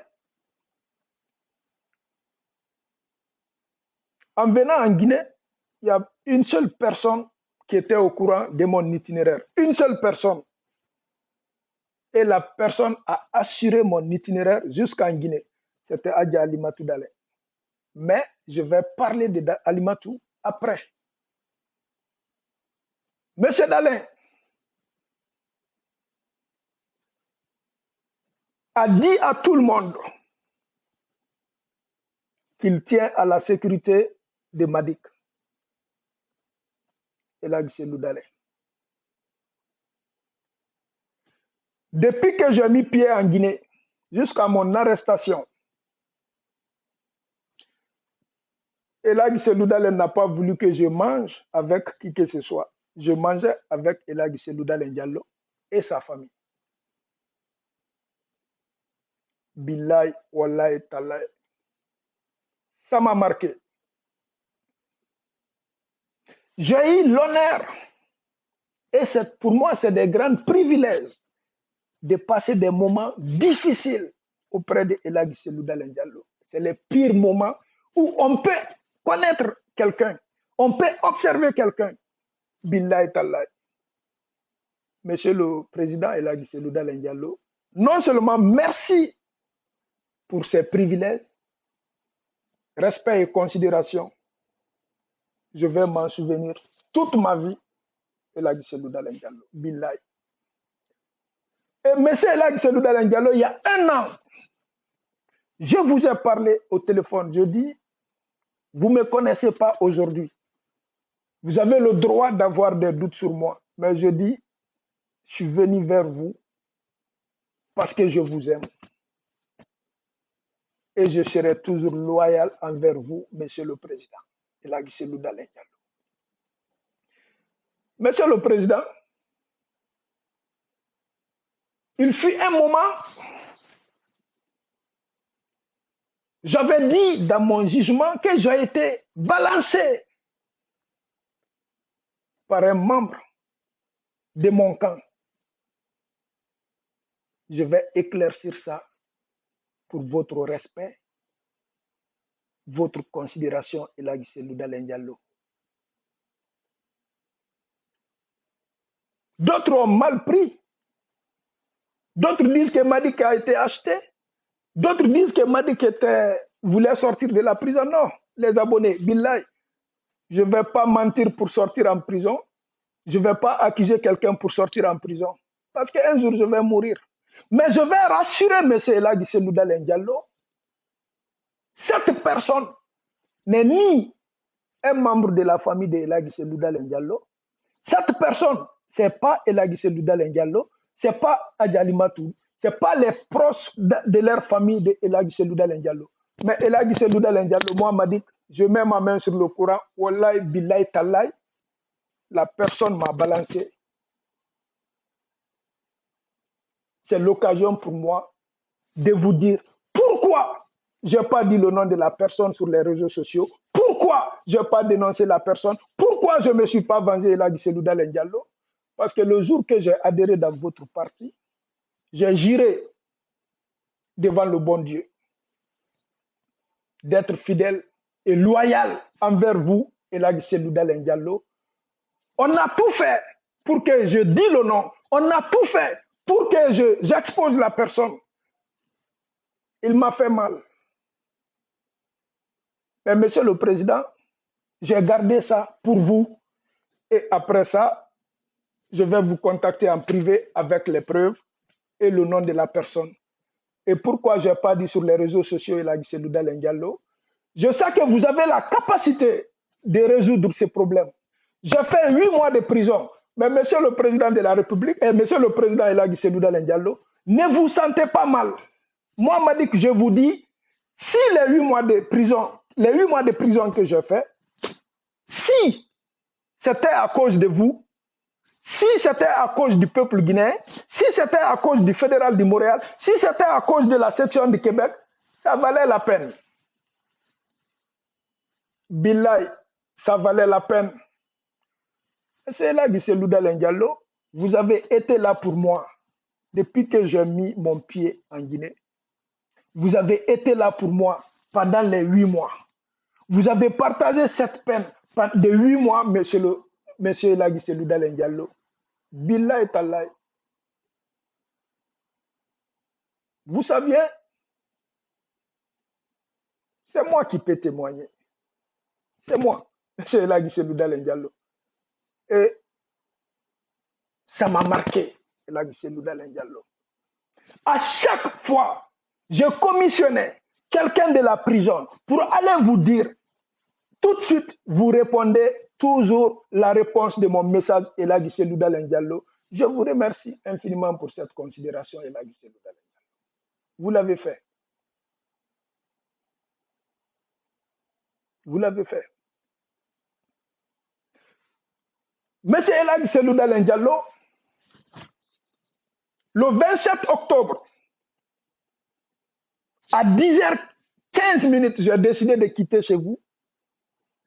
en venant en Guinée, il y a une seule personne qui était au courant de mon itinéraire. Une seule personne. Et la personne a assuré mon itinéraire jusqu'en Guinée. C'était Adja Alimatou Dalé. Mais je vais parler d'Alimatou après. Monsieur Dalé a dit à tout le monde qu'il tient à la sécurité de Madik. Et là, c'est Loudalé. Depuis que j'ai mis pied en Guinée, jusqu'à mon arrestation, Elagi Seloudalen n'a pas voulu que je mange avec qui que ce soit. Je mangeais avec Elagi Seloudalen Diallo et sa famille. Billahi, wallahi, talahi. Ça m'a marqué. J'ai eu l'honneur, et pour moi, c'est des grands privilèges de passer des moments difficiles auprès de Elagi Seloudalen Diallo. C'est les pires moments où on peut connaître quelqu'un, on peut observer quelqu'un. Billahi Tallahi. Monsieur le Président Elagi Seloudalen Diallo, non seulement merci pour ses privilèges, respect et considération, je vais m'en souvenir toute ma vie, Elagi Seloudalen Diallo. Billahi. Et monsieur Elagi Seloudalen Diallo, il y a un an, je vous ai parlé au téléphone, je dis, vous ne me connaissez pas aujourd'hui, Vous avez le droit d'avoir des doutes sur moi, mais je dis, je suis venu vers vous parce que je vous aime. Et je serai toujours loyal envers vous, Monsieur le Président. Il a dit c'est Diallo. Monsieur le Président, il fut un moment, j'avais dit dans mon jugement que j'ai été balancé par un membre de mon camp. Je vais éclaircir ça pour votre respect, votre considération, El Hadji Cellou Dalein Diallo. D'autres ont mal pris. D'autres disent que Madik a été acheté. D'autres disent que Madik voulait sortir de la prison. Non, les abonnés, Billahi, je ne vais pas mentir pour sortir en prison. Je ne vais pas accuser quelqu'un pour sortir en prison. Parce qu'un jour, je vais mourir. Mais je vais rassurer M. El Hadji Cellou Dalein Diallo. Cette personne n'est ni un membre de la famille de El Hadji Cellou Dalein Diallo. Cette personne, ce n'est pas El Hadji Cellou Dalein Diallo, ce n'est pas Adjali Matou, ce n'est pas les proches de leur famille de El Hadji Cellou Dalein Diallo. Mais El Hadji Cellou Dalein Diallo, moi, m'a dit, je mets ma main sur le Coran, Wallahi, Billahi, Tallahi, la personne m'a balancé. C'est l'occasion pour moi de vous dire pourquoi je n'ai pas dit le nom de la personne sur les réseaux sociaux, pourquoi je n'ai pas dénoncé la personne, pourquoi je ne me suis pas vengé El Hadji Cellou Dalein Diallo. Parce que le jour que j'ai adhéré dans votre parti, j'ai juré devant le bon Dieu d'être fidèle et loyal envers vous, El Hadji Cellou Dalein Diallo. On a tout fait pour que je dise le nom. On a tout fait pour que j'expose la personne. Il m'a fait mal. Mais Monsieur le Président, j'ai gardé ça pour vous. Et après ça, je vais vous contacter en privé avec les preuves et le nom de la personne. Et pourquoi je n'ai pas dit sur les réseaux sociaux El Hadji Cellou Dalein Diallo? Je sais que vous avez la capacité de résoudre ces problèmes. J'ai fait 8 mois de prison. Mais Monsieur le Président de la République et Monsieur le Président El Hadji Cellou Dalein Diallo, ne vous sentez pas mal. Moi, m'a dit que je vous dis, si les 8 mois de prison que j'ai fait, si c'était à cause de vous, si c'était à cause du peuple guinéen, si c'était à cause du fédéral de Montréal, si c'était à cause de la section de Québec, ça valait la peine. Billahi, ça valait la peine. C'est là que Cellou Dalein Diallo, vous avez été là pour moi depuis que j'ai mis mon pied en Guinée. Vous avez été là pour moi pendant les 8 mois. Vous avez partagé cette peine de 8 mois, monsieur El Hadji Cellou Dalein Diallo. Billahi Tallahi. Vous saviez, c'est moi qui peux témoigner. C'est moi, monsieur El Hadji Cellou Dalein Diallo. Et ça m'a marqué, El Hadji Cellou Dalein Diallo. À chaque fois, je commissionnais quelqu'un de la prison pour aller vous dire, tout de suite, vous répondez toujours la réponse de mon message, El Hadji Cellou Dalein Diallo. Je vous remercie infiniment pour cette considération, El Hadji Cellou Dalein Diallo. Vous l'avez fait. Vous l'avez fait. Monsieur El Hadji Cellou Dalein Diallo, le 27 octobre, à 10h15, j'ai décidé de quitter chez vous,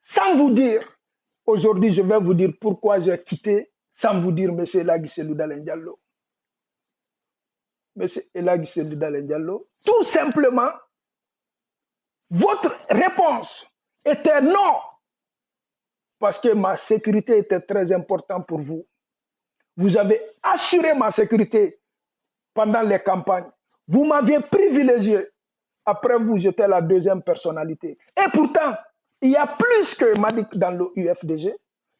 sans vous dire. Aujourd'hui, je vais vous dire pourquoi j'ai quitté, sans vous dire, monsieur El Hadji Cellou Dalein Diallo. Monsieur El Hadji Cellou Dalein Diallo, tout simplement, votre réponse était non, parce que ma sécurité était très importante pour vous. Vous avez assuré ma sécurité pendant les campagnes. Vous m'aviez privilégié. Après vous, j'étais la deuxième personnalité. Et pourtant, il y a plus que Madik dans le UFDG.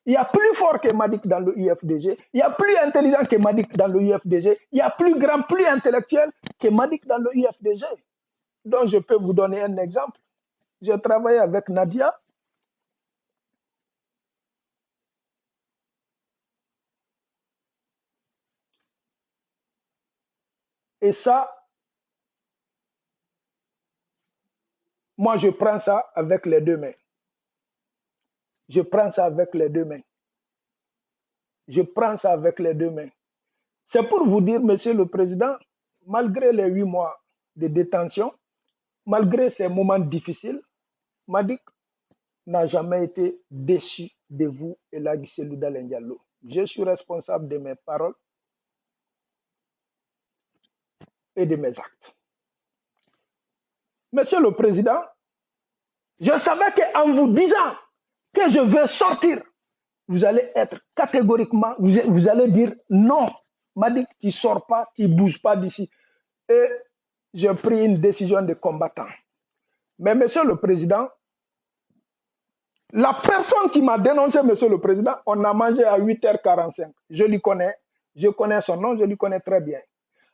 Il y a plus fort que Madik dans le UFDG. Il y a plus intelligent que Madik dans le UFDG. Il y a plus grand, plus intellectuel que Madik dans le UFDG. Donc, je peux vous donner un exemple. J'ai travaillé avec Nadia. Et ça, moi, je prends ça avec les deux mains. Je prends ça avec les deux mains. Je prends ça avec les deux mains. C'est pour vous dire, Monsieur le Président, malgré les 8 mois de détention, malgré ces moments difficiles, Madick n'a jamais été déçu de vous, Elhadji Cellou Dalein Diallo. Je suis responsable de mes paroles et de mes actes. Monsieur le Président, je savais qu'en vous disant que je veux sortir, vous allez être catégoriquement, vous allez dire non. Madick, tu ne sors pas, tu ne bouges pas d'ici. Et j'ai pris une décision de combattant. Mais Monsieur le Président, la personne qui m'a dénoncé, Monsieur le Président, on a mangé à 8h45. Je lui connais, je connais son nom, je lui connais très bien.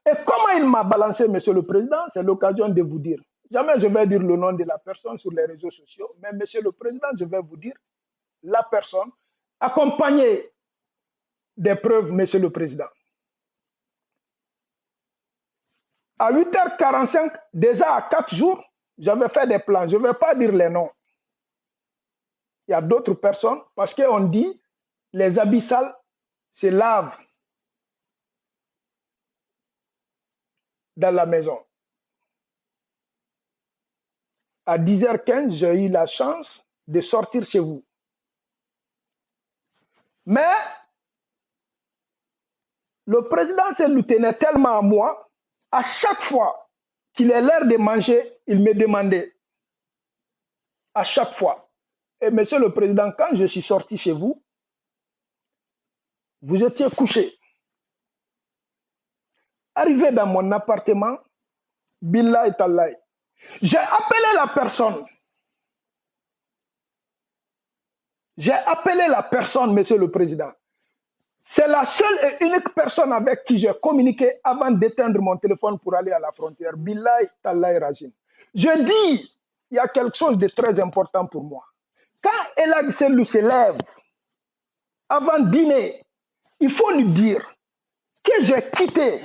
Et comment il m'a balancé, Monsieur le Président, c'est l'occasion de vous dire. Jamais je vais dire le nom de la personne sur les réseaux sociaux, mais Monsieur le Président, je vais vous dire la personne accompagnée des preuves, Monsieur le Président. À 8h45, déjà à 4 jours, j'avais fait des plans. Je ne vais pas dire les noms. Il y a d'autres personnes, parce qu'on dit les habits sales se lavent dans la maison. À 10h15, j'ai eu la chance de sortir chez vous. Mais le président Cellou tenait tellement à moi, à chaque fois qu'il est l'heure de manger, il me demandait. À chaque fois. Et Monsieur le Président, quand je suis sorti chez vous, vous étiez couché. Arrivé dans mon appartement, Billahi Tallahi, j'ai appelé la personne. J'ai appelé la personne, Monsieur le Président. C'est la seule et unique personne avec qui j'ai communiqué avant d'éteindre mon téléphone pour aller à la frontière. Billahi Tallahi Racine. Je dis, il y a quelque chose de très important pour moi. Quand Elhadji Cellou se lève, avant de dîner, il faut lui dire que j'ai quitté.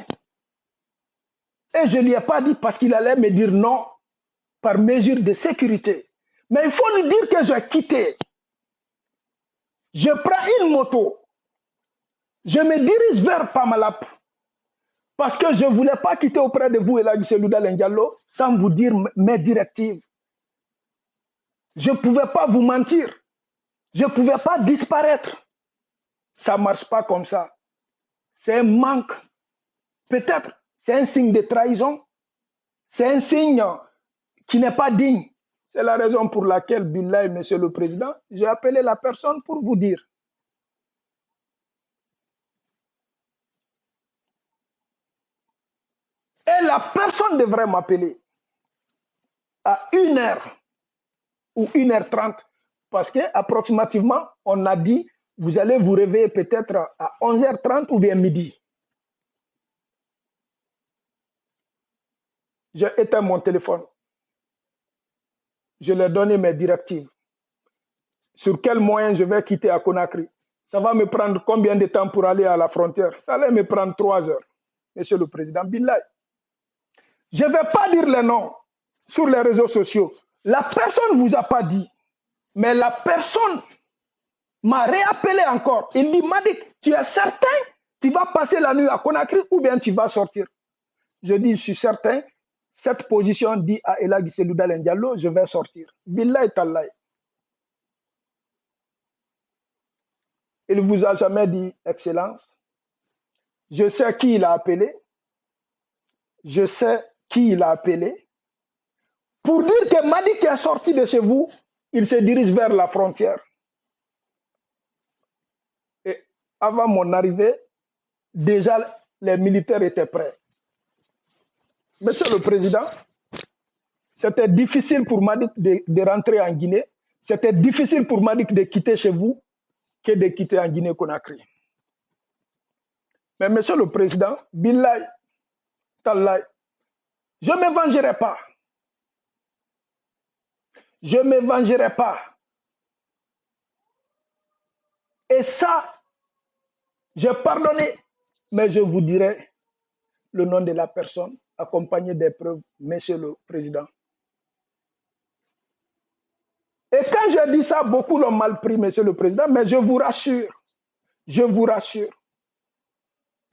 Et je ne lui ai pas dit parce qu'il allait me dire non par mesure de sécurité. Mais il faut lui dire que j'ai quitté. Je prends une moto. Je me dirige vers Pamalap. Parce que je ne voulais pas quitter auprès de vous, Elhadji Cellou Dalein Diallo, sans vous dire mes directives. Je ne pouvais pas vous mentir. Je ne pouvais pas disparaître. Ça ne marche pas comme ça. C'est un manque. Peut-être, c'est un signe de trahison. C'est un signe qui n'est pas digne. C'est la raison pour laquelle, Billahi, Monsieur le Président, j'ai appelé la personne pour vous dire. Et la personne devrait m'appeler à 1h ou 1h30 parce qu'approximativement, on a dit, vous allez vous réveiller peut-être à 11h30 ou bien midi. J'ai éteint mon téléphone. Je lui ai donné mes directives. Sur quel moyen je vais quitter à Conakry? Ça va me prendre combien de temps pour aller à la frontière? Ça allait me prendre 3 heures. Monsieur le Président Billahi. Je ne vais pas dire les noms sur les réseaux sociaux. La personne ne vous a pas dit. Mais la personne m'a réappelé encore. Il dit, Madick, tu es certain tu vas passer la nuit à Conakry ou bien tu vas sortir? Je dis, je suis certain. Cette position dit à Elhadji Cellou Dalein Diallo, je vais sortir. Billahi Tallahi. Il ne vous a jamais dit, Excellence. Je sais qui il a appelé. Je sais qui il a appelé. Pour dire que Madick est sorti de chez vous, il se dirige vers la frontière. Et avant mon arrivée, déjà les militaires étaient prêts. Monsieur le Président, c'était difficile pour Madick de rentrer en Guinée. C'était difficile pour Madick de quitter chez vous que de quitter en Guinée-Conakry. Mais Monsieur le Président, Billahi, Tallahi, je ne me vengerai pas. Je ne me vengerai pas. Et ça, j'ai pardonné, mais je vous dirai, le nom de la personne, accompagné des preuves, Monsieur le Président. Et quand je dis ça, beaucoup l'ont mal pris, Monsieur le Président, mais je vous rassure, je vous rassure,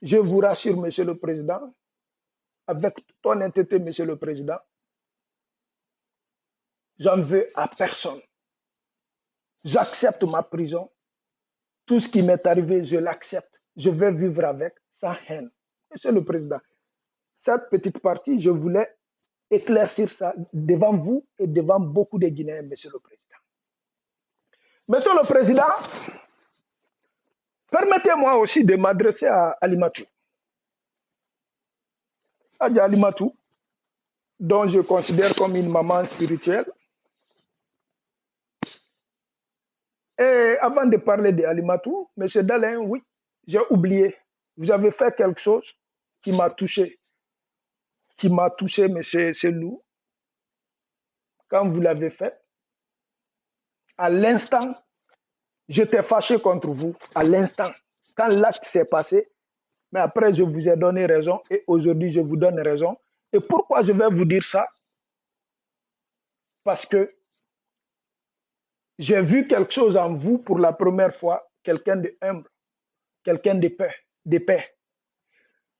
je vous rassure, Monsieur le Président, avec toute honnêteté, Monsieur le Président, j'en veux à personne. J'accepte ma prison. Tout ce qui m'est arrivé, je l'accepte. Je vais vivre avec, sans haine. Monsieur le Président, cette petite partie, je voulais éclaircir ça devant vous et devant beaucoup de Guinéens, Monsieur le Président. Monsieur le Président, permettez-moi aussi de m'adresser à Alimatou. Adja Alimatou, dont je considère comme une maman spirituelle. Et avant de parler d'Alimatou, Monsieur Dalin, oui, j'ai oublié. Vous avez fait quelque chose qui m'a touché. Qui m'a touché, Monsieur Selou. Quand vous l'avez fait, à l'instant, j'étais fâché contre vous. À l'instant, quand l'acte s'est passé, mais après, je vous ai donné raison et aujourd'hui, je vous donne raison. Et pourquoi je vais vous dire ça? Parce que j'ai vu quelque chose en vous pour la première fois, quelqu'un de humble, quelqu'un de paix, de paix.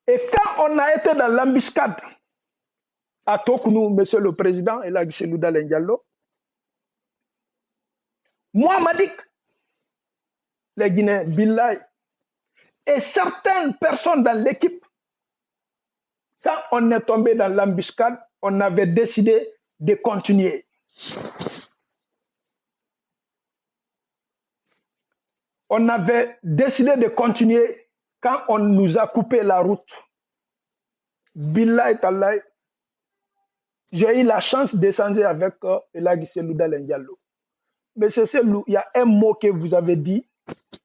Et quand on a été dans l'embuscade à Tokounou, Monsieur le Président, et là, c'est Louda Diallo, moi, Madik, les Guinéens, Billaï, et certaines personnes dans l'équipe, quand on est tombé dans l'embuscade, on avait décidé de continuer. On avait décidé de continuer quand on nous a coupé la route. Billahi Tallahi, j'ai eu la chance d'échanger avec Elagi Selouda Diallo. Mais c'est Selou, il y a un mot que vous avez dit,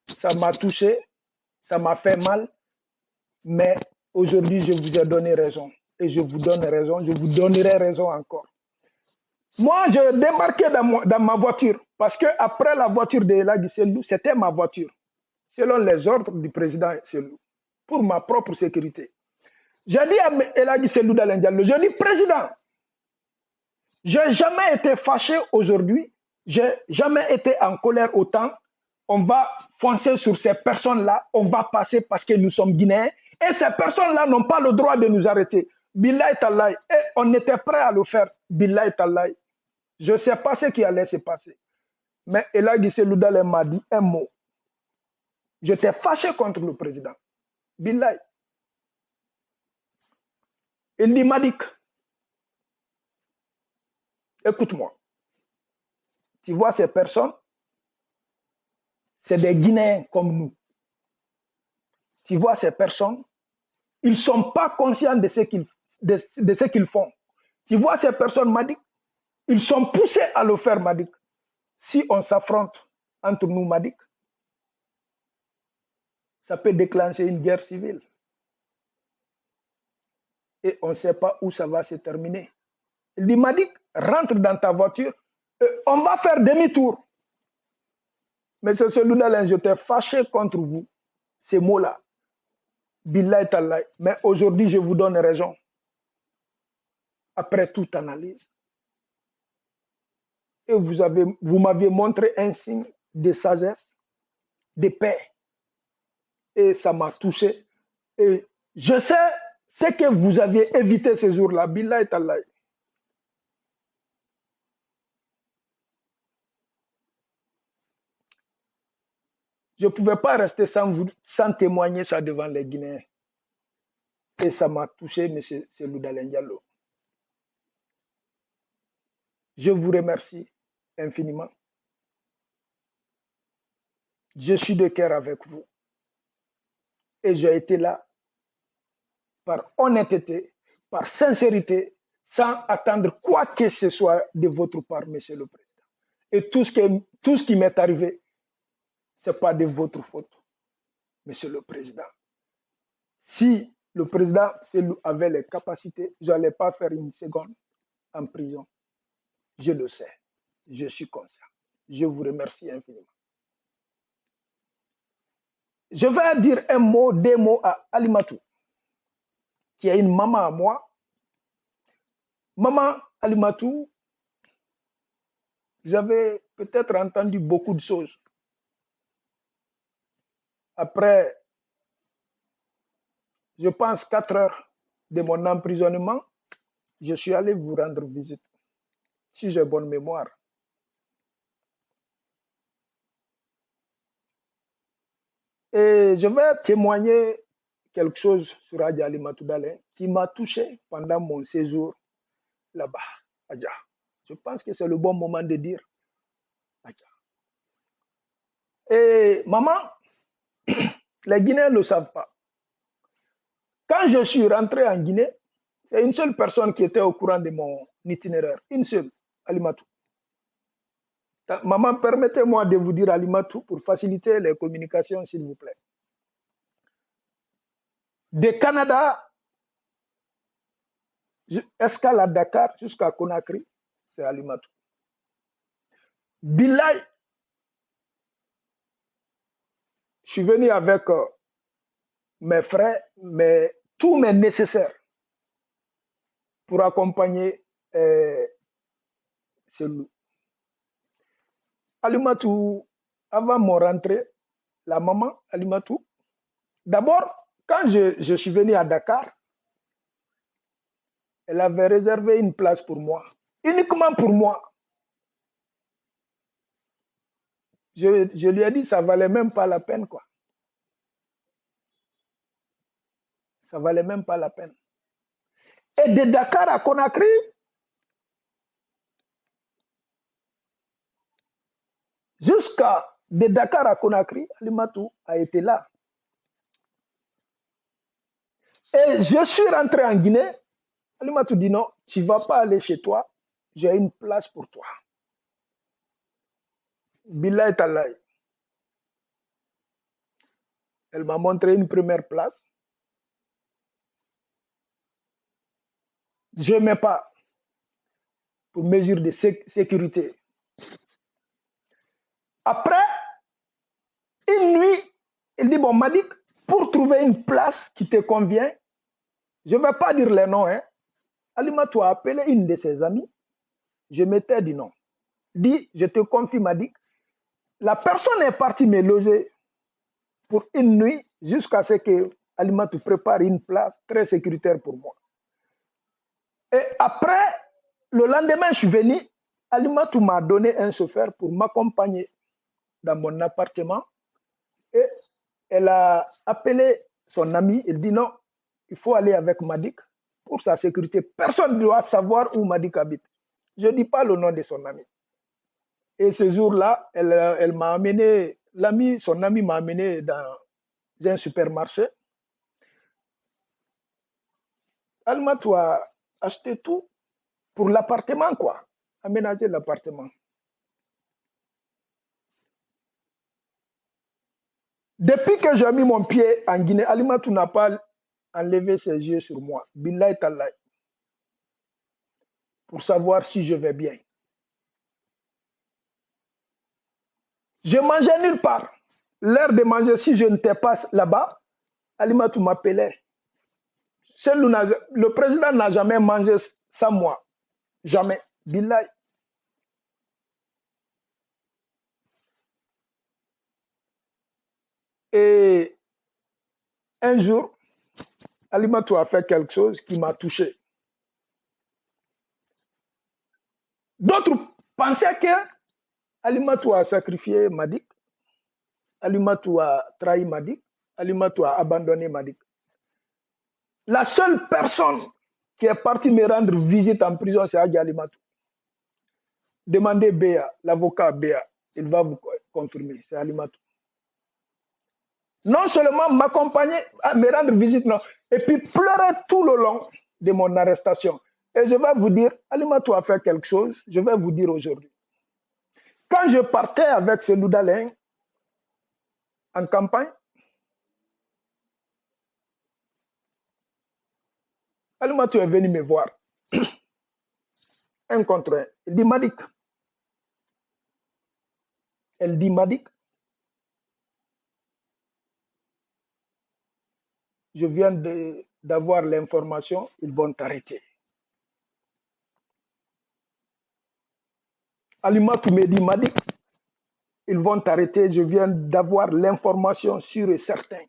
ça m'a touché, ça m'a fait mal, mais aujourd'hui je vous ai donné raison. Et je vous donne raison, je vous donnerai raison encore. Moi, je débarquais dans ma voiture, parce qu'après la voiture de Elagi Selou, c'était ma voiture, selon les ordres du président Selou, pour ma propre sécurité. J'ai dit à Elagi Selouda Diallo, je dis, Président, je n'ai jamais été fâché aujourd'hui, je n'ai jamais été en colère autant. On va foncer sur ces personnes-là, on va passer parce que nous sommes Guinéens, et ces personnes-là n'ont pas le droit de nous arrêter. Billahi Tallahi, et on était prêt à le faire, Billahi Tallahi. Je ne sais pas ce qui allait se passer. Mais Elagi Selouda m'a dit un mot. J'étais fâché contre le président. Billahi. Il dit, Madik, écoute-moi. Tu vois ces personnes, c'est des Guinéens comme nous. Tu vois ces personnes, ils ne sont pas conscients de ce qu'ils font. Tu vois ces personnes, Madik, ils sont poussés à le faire, Madik. Si on s'affronte entre nous, Madik, ça peut déclencher une guerre civile. Et on ne sait pas où ça va se terminer. Il dit, Madik, rentre dans ta voiture, on va faire demi-tour. Mais c'est celui-là, j'étais fâché contre vous, ces mots-là. Billahi Tallahi. Mais aujourd'hui, je vous donne raison. Après toute analyse. Et vous m'aviez montré un signe de sagesse, de paix. Et ça m'a touché. Et je sais ce que vous aviez évité ces jours-là. Billahi Tallahi. Je ne pouvais pas rester sans témoigner ça devant les Guinéens. Et ça m'a touché, M. Selouda Diallo. Je vous remercie infiniment. Je suis de cœur avec vous. Et j'ai été là par honnêteté, par sincérité, sans attendre quoi que ce soit de votre part, Monsieur le Président. Et tout ce qui m'est arrivé, ce n'est pas de votre faute, Monsieur le Président. Si le président avait les capacités, je n'allais pas faire une seconde en prison. Je le sais. Je suis conscient. Je vous remercie infiniment. Je vais dire un mot, deux mots à Alimatou. qui est une maman à moi. Maman Alimatou, j'avais peut-être entendu beaucoup de choses. Après, je pense, 4 heures de mon emprisonnement, je suis allé vous rendre visite, si j'ai bonne mémoire. Et je vais témoigner quelque chose sur Adja Alimatou Dalin qui m'a touché pendant mon séjour là-bas. Adja, je pense que c'est le bon moment de dire Adja. Et maman, les Guinéens ne le savent pas. Quand je suis rentré en Guinée, c'est une seule personne qui était au courant de mon itinéraire. Une seule, Alimatou. Maman, permettez-moi de vous dire Alimatou pour faciliter les communications, s'il vous plaît. De Canada, escale à Dakar jusqu'à Conakry, c'est Alimatou. Bilay, je suis venu avec mes frères, tous mes nécessaires pour accompagner celui. Alimatou, avant mon rentrée, la maman Alimatou, d'abord, quand je suis venu à Dakar, elle avait réservé une place pour moi, uniquement pour moi. Je lui ai dit, ça valait même pas la peine, quoi. Ça valait même pas la peine. Et de Dakar à Conakry, jusqu'à de Dakar à Conakry, Alimatou a été là. Et je suis rentré en Guinée. Alimatou dit non, tu ne vas pas aller chez toi, j'ai une place pour toi. Billah Talaï. Elle m'a montré une première place. Je ne mets pas pour mesure de sécurité. Après, une nuit, il dit, bon, Madik, pour trouver une place qui te convient, je ne vais pas dire les noms, hein. Alimatou a appelé une de ses amies, je m'étais dit non. Dit, je te confie, Madik, la personne est partie me loger pour une nuit jusqu'à ce que Alimatou prépare une place très sécuritaire pour moi. Et après, le lendemain, je suis venu, Alimatou m'a donné un chauffeur pour m'accompagner dans mon appartement. Et elle a appelé son ami, il dit non, il faut aller avec Madik pour sa sécurité. Personne ne doit savoir où Madik habite. Je ne dis pas le nom de son ami. Et ce jour-là, elle m'a amené, son ami m'a amené dans un supermarché. Alimatou a acheté tout pour l'appartement, quoi. Aménager l'appartement. Depuis que j'ai mis mon pied en Guinée, Alimatou n'a pas enlevé ses yeux sur moi. Billahi Tallahi. Pour savoir si je vais bien. Je mangeais nulle part. L'heure de manger, si je n'étais pas là-bas, Alimatou m'appelait. Le président n'a jamais mangé sans moi. Jamais. Billahi. Et un jour, Alimatou a fait quelque chose qui m'a touché. D'autres pensaient que Alimatou a sacrifié Madik, Alimatou a trahi Madik, Alimatou a abandonné Madik. La seule personne qui est partie me rendre visite en prison, c'est Adja Alimatou. Demandez Béa, l'avocat Béa, il va vous confirmer, c'est Alimatou. Non seulement m'accompagner, me rendre visite, non, et puis pleurer tout le long de mon arrestation. Et je vais vous dire, Alimatou a fait quelque chose, je vais vous dire aujourd'hui. Quand je partais avec ce Loudalin en campagne, Alimatou est venu me voir. Un contre un. Il dit Madik. Elle dit Madik. Je viens de d'avoir l'information, ils vont t'arrêter. Alimatou m'a dit, ils vont t'arrêter, je viens d'avoir l'information sûre et certaine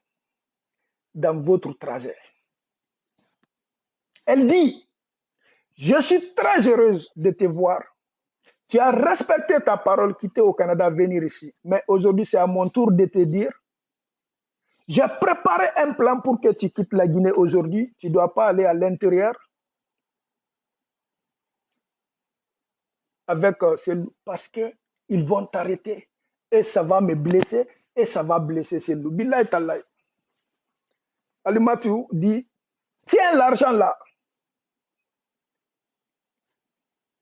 dans votre trajet. Elle dit, je suis très heureuse de te voir. Tu as respecté ta parole, quitter au Canada, venir ici. Mais aujourd'hui, c'est à mon tour de te dire, j'ai préparé un plan pour que tu quittes la Guinée aujourd'hui. Tu ne dois pas aller à l'intérieur avec parce qu'ils vont t'arrêter et ça va me blesser et ça va blesser Selou. Billahi Tallahi. Alimatou dit, tiens l'argent là.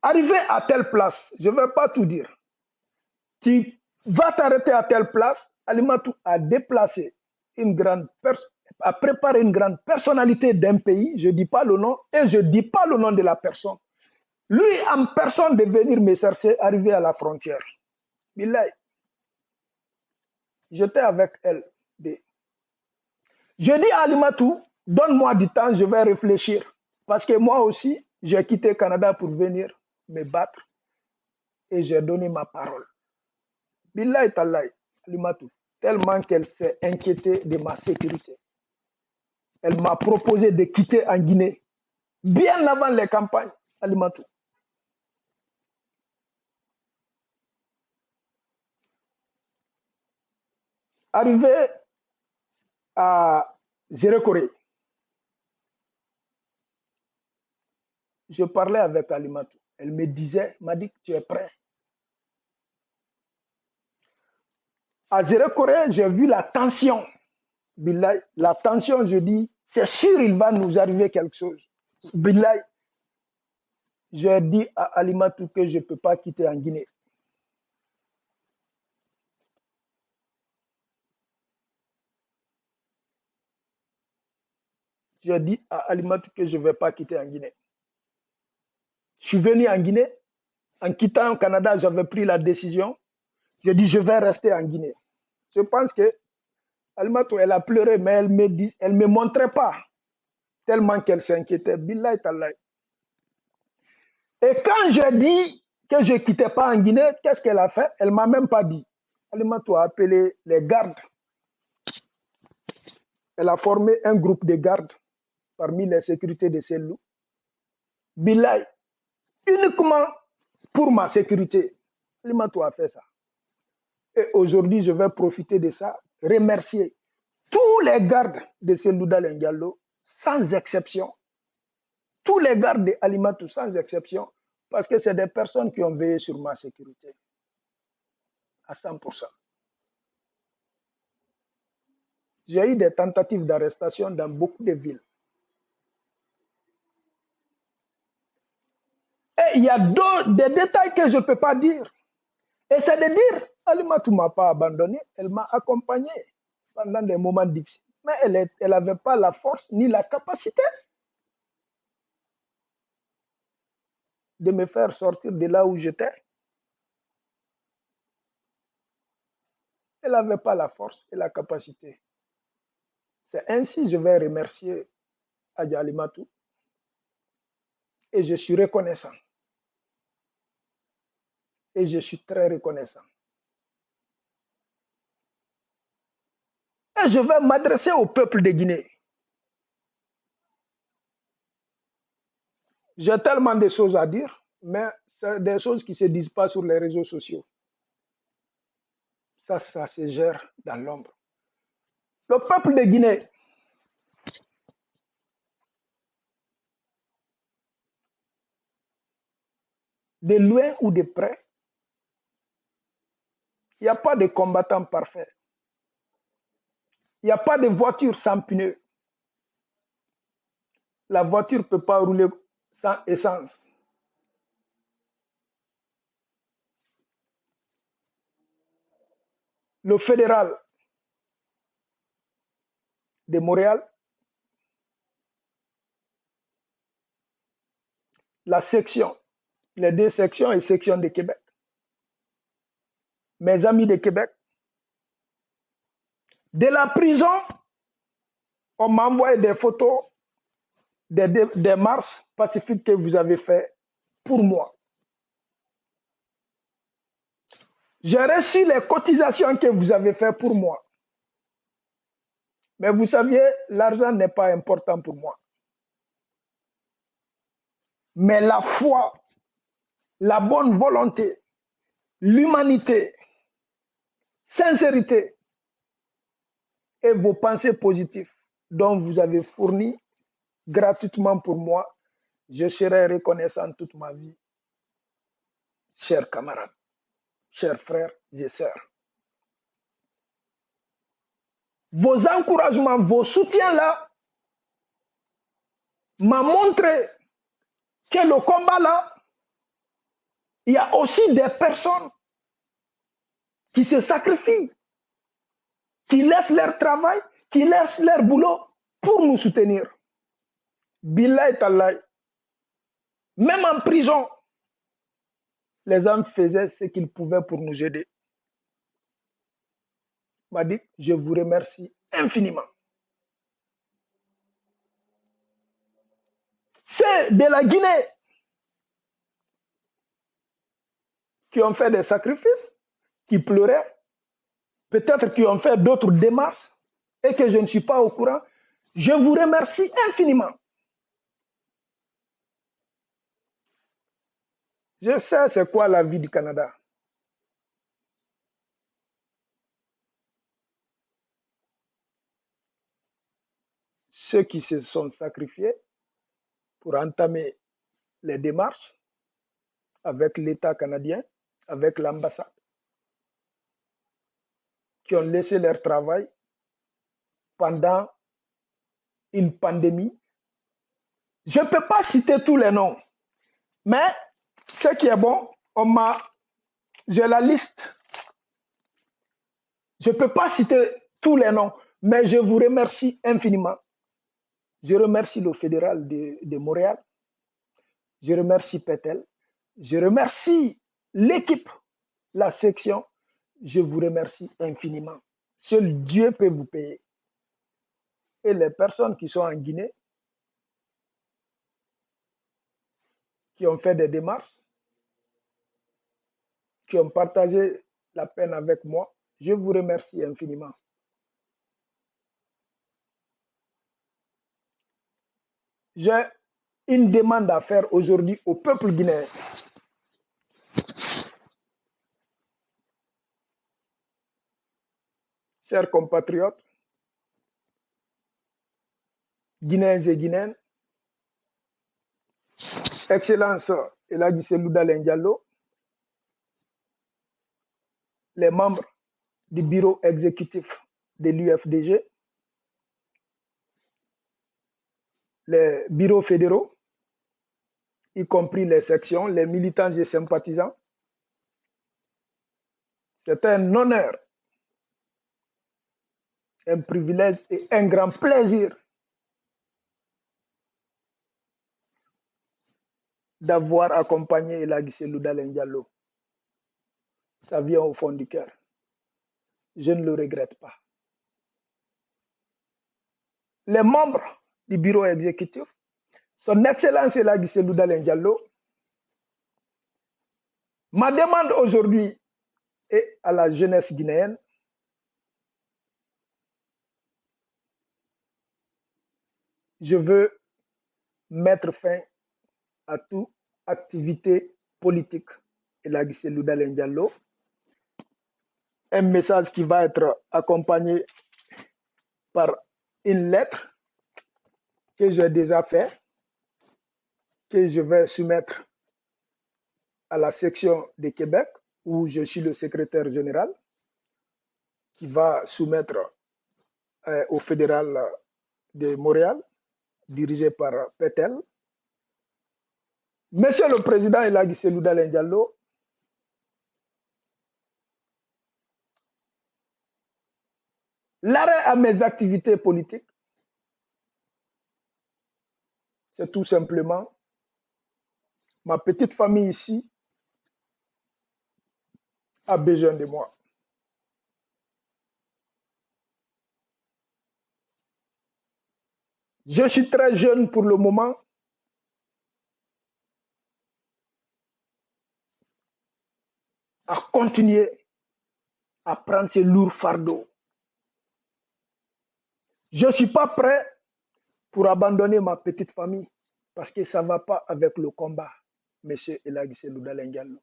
Arrivé à telle place, je ne vais pas tout dire. Tu vas t'arrêter à telle place. Alimatou a déplacé une grande personne, a préparé une grande personnalité d'un pays, je ne dis pas le nom, et je ne dis pas le nom de la personne. Lui, en personne, de venir me chercher, arrivé à la frontière. Billahi. J'étais avec elle. Je dis à Alimatou, donne-moi du temps, je vais réfléchir. Parce que moi aussi, j'ai quitté le Canada pour venir me battre. Et j'ai donné ma parole. Billahi Tallahi, Alimatou, tellement qu'elle s'est inquiétée de ma sécurité. Elle m'a proposé de quitter en Guinée, bien avant les campagnes, Alimatou. Arrivé à Zérekoré, je parlais avec Alimatou. Elle me disait, m'a dit que tu es prêt. À Zérekoré, j'ai vu la tension. Billahi, la tension, je dis, c'est sûr, il va nous arriver quelque chose. Billahi, j'ai dit à Alimatou que je ne peux pas quitter en Guinée. J'ai dit à Alimatou que je ne vais pas quitter en Guinée. Je suis venu en Guinée. En quittant le Canada, j'avais pris la décision. J'ai dit, je vais rester en Guinée. Je pense que Alimatou, elle a pleuré, mais elle me montrait pas tellement qu'elle s'inquiétait. Billahi Tallahi. Et quand j'ai dit que je ne quittais pas en Guinée, qu'est-ce qu'elle a fait? Elle ne m'a même pas dit. Alimatou a appelé les gardes. Elle a formé un groupe de gardes parmi les sécurités de Selou. Billahi, uniquement pour ma sécurité. Alimatou a fait ça. Et aujourd'hui, je vais profiter de ça, remercier tous les gardes de Selou Dalein Diallo, sans exception. Tous les gardes de Alimatou, sans exception, parce que c'est des personnes qui ont veillé sur ma sécurité à 100%. J'ai eu des tentatives d'arrestation dans beaucoup de villes. Et il y a des détails que je ne peux pas dire. Et c'est de dire, Alimatou ne m'a pas abandonné, elle m'a accompagné pendant des moments difficiles. Mais elle n'avait pas la force ni la capacité de me faire sortir de là où j'étais. Elle n'avait pas la force et la capacité. C'est ainsi que je vais remercier Adja Alimatou et je suis reconnaissant. Et je suis très reconnaissant. Et je vais m'adresser au peuple de Guinée. J'ai tellement de choses à dire, mais c'est des choses qui ne se disent pas sur les réseaux sociaux. Ça se gère dans l'ombre. Le peuple de Guinée, de loin ou de près, il n'y a pas de combattant parfait. Il n'y a pas de voiture sans pneus. La voiture ne peut pas rouler sans essence. Le fédéral de Montréal, la section, les deux sections et section de Québec. Mes amis de Québec, de la prison, on m'a envoyé des photos des marches pacifiques que vous avez faites pour moi. J'ai reçu les cotisations que vous avez faites pour moi. Mais vous saviez, l'argent n'est pas important pour moi. Mais la foi, la bonne volonté, l'humanité, sincérité et vos pensées positives dont vous avez fourni gratuitement pour moi, je serai reconnaissant toute ma vie, chers camarades, chers frères et sœurs. Vos encouragements, vos soutiens-là m'ont montré que le combat-là, il y a aussi des personnes qui se sacrifient, qui laissent leur travail, qui laissent leur boulot pour nous soutenir. Billah et Allah. Même en prison, les hommes faisaient ce qu'ils pouvaient pour nous aider. M'a dit, je vous remercie infiniment. C'est de la Guinée qui ont fait des sacrifices, qui pleuraient, peut-être qui ont fait d'autres démarches et que je ne suis pas au courant. Je vous remercie infiniment. Je sais c'est quoi la vie du Canada. Ceux qui se sont sacrifiés pour entamer les démarches avec l'État canadien, avec l'ambassade, qui ont laissé leur travail pendant une pandémie. Je ne peux pas citer tous les noms, mais ce qui est bon, j'ai la liste. Je ne peux pas citer tous les noms, mais je vous remercie infiniment. Je remercie le fédéral de Montréal. Je remercie Petel. Je remercie l'équipe, la section. Je vous remercie infiniment. Seul Dieu peut vous payer. Et les personnes qui sont en Guinée, qui ont fait des démarches, qui ont partagé la peine avec moi, je vous remercie infiniment. J'ai une demande à faire aujourd'hui au peuple guinéen. Chers compatriotes, Guinéens et Guinéennes, Excellence Elhadji Cellou Dalein Diallo, les membres du bureau exécutif de l'UFDG, les bureaux fédéraux, y compris les sections, les militants et sympathisants. C'est un honneur, un privilège et un grand plaisir d'avoir accompagné Elhadji Cellou Dalein Diallo. Ça vient au fond du cœur. Je ne le regrette pas. Les membres du bureau exécutif, son Excellence Elhadji Cellou Dalein Diallo, ma demande aujourd'hui est à la jeunesse guinéenne je veux mettre fin à toute activité politique. Elhadji Cellou Dalein Diallo. Un message qui va être accompagné par une lettre que j'ai déjà faite, que je vais soumettre à la section de Québec, où je suis le secrétaire général, qui va soumettre au fédéral de Montréal, dirigé par Petel. Monsieur le Président Elhadji Cellou Dalein Diallo, l'arrêt à mes activités politiques, c'est tout simplement ma petite famille ici a besoin de moi. Je suis très jeune pour le moment. À continuer à prendre ces lourds fardeaux. Je ne suis pas prêt pour abandonner ma petite famille parce que ça ne va pas avec le combat, M. Elagissé Loudalengallo.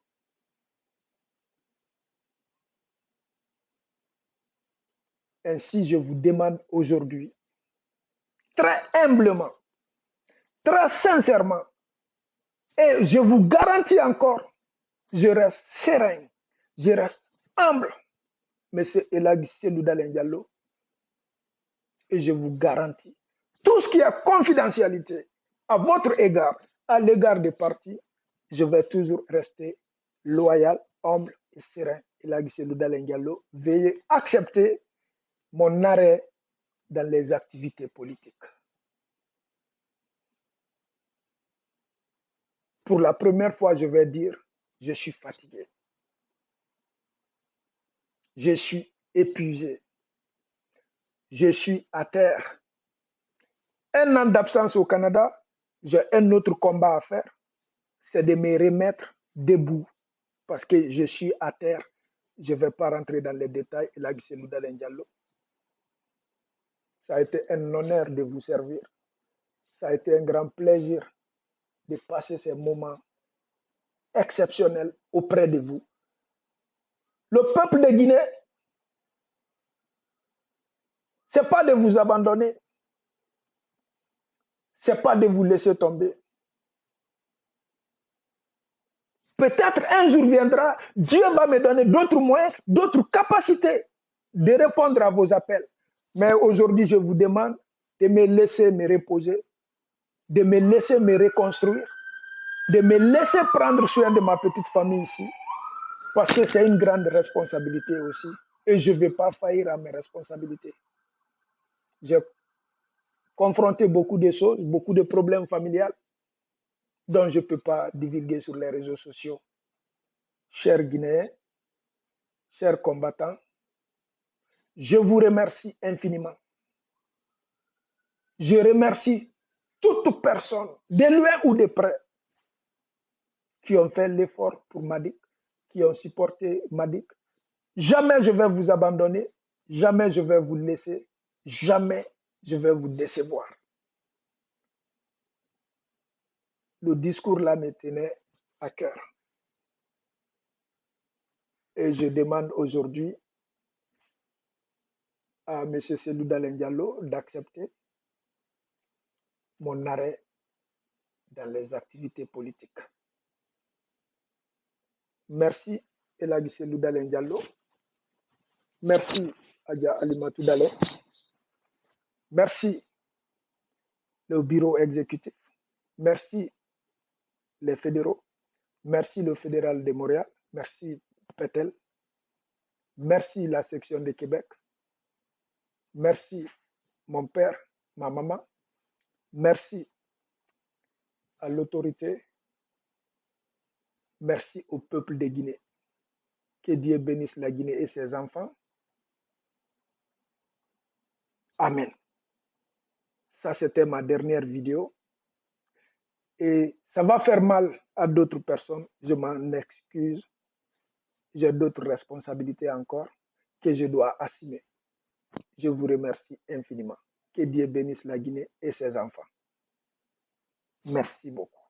Ainsi, je vous demande aujourd'hui, très humblement, très sincèrement, et je vous garantis encore, je reste serein, je reste humble, M. Elagissé Loudalengallo, et je vous garantis, tout ce qui est confidentialité à votre égard, à l'égard des partis, je vais toujours rester loyal, humble et serein. Elagissé Loudalengallo, veuillez accepter mon arrêt dans les activités politiques. Pour la première fois, je vais dire, je suis fatigué. Je suis épuisé. Je suis à terre. Un an d'absence au Canada, j'ai un autre combat à faire, c'est de me remettre debout parce que je suis à terre. Je ne vais pas rentrer dans les détails. Elagissé Loudalengallo, ça a été un honneur de vous servir. Ça a été un grand plaisir de passer ces moments exceptionnels auprès de vous. Le peuple de Guinée, ce n'est pas de vous abandonner, ce n'est pas de vous laisser tomber. Peut-être un jour viendra, Dieu va me donner d'autres moyens, d'autres capacités de répondre à vos appels. Mais aujourd'hui, je vous demande de me laisser me reposer, de me laisser me reconstruire, de me laisser prendre soin de ma petite famille ici, parce que c'est une grande responsabilité aussi. Et je ne vais pas faillir à mes responsabilités. J'ai confronté beaucoup de choses, beaucoup de problèmes familiaux dont je ne peux pas divulguer sur les réseaux sociaux. Chers Guinéens, chers combattants, je vous remercie infiniment. Je remercie toute personne, de loin ou de près, qui ont fait l'effort pour Madik, qui ont supporté Madik. Jamais je vais vous abandonner, jamais je vais vous laisser, jamais je vais vous décevoir. Le discours là me tenait à cœur. Et je demande aujourd'hui à M. Selou Dalein Diallo d'accepter mon arrêt dans les activités politiques. Merci Elagissé Selou Dalein Diallo. Merci Adja Alimatou Dale. Merci le bureau exécutif. Merci les fédéraux. Merci le fédéral de Montréal. Merci Petel. Merci la section de Québec. Merci mon père, ma maman. Merci à l'autorité. Merci au peuple de Guinée. Que Dieu bénisse la Guinée et ses enfants. Amen. Ça, c'était ma dernière vidéo. Et ça va faire mal à d'autres personnes. Je m'en excuse. J'ai d'autres responsabilités encore que je dois assumer. Je vous remercie infiniment. Que Dieu bénisse la Guinée et ses enfants. Merci beaucoup.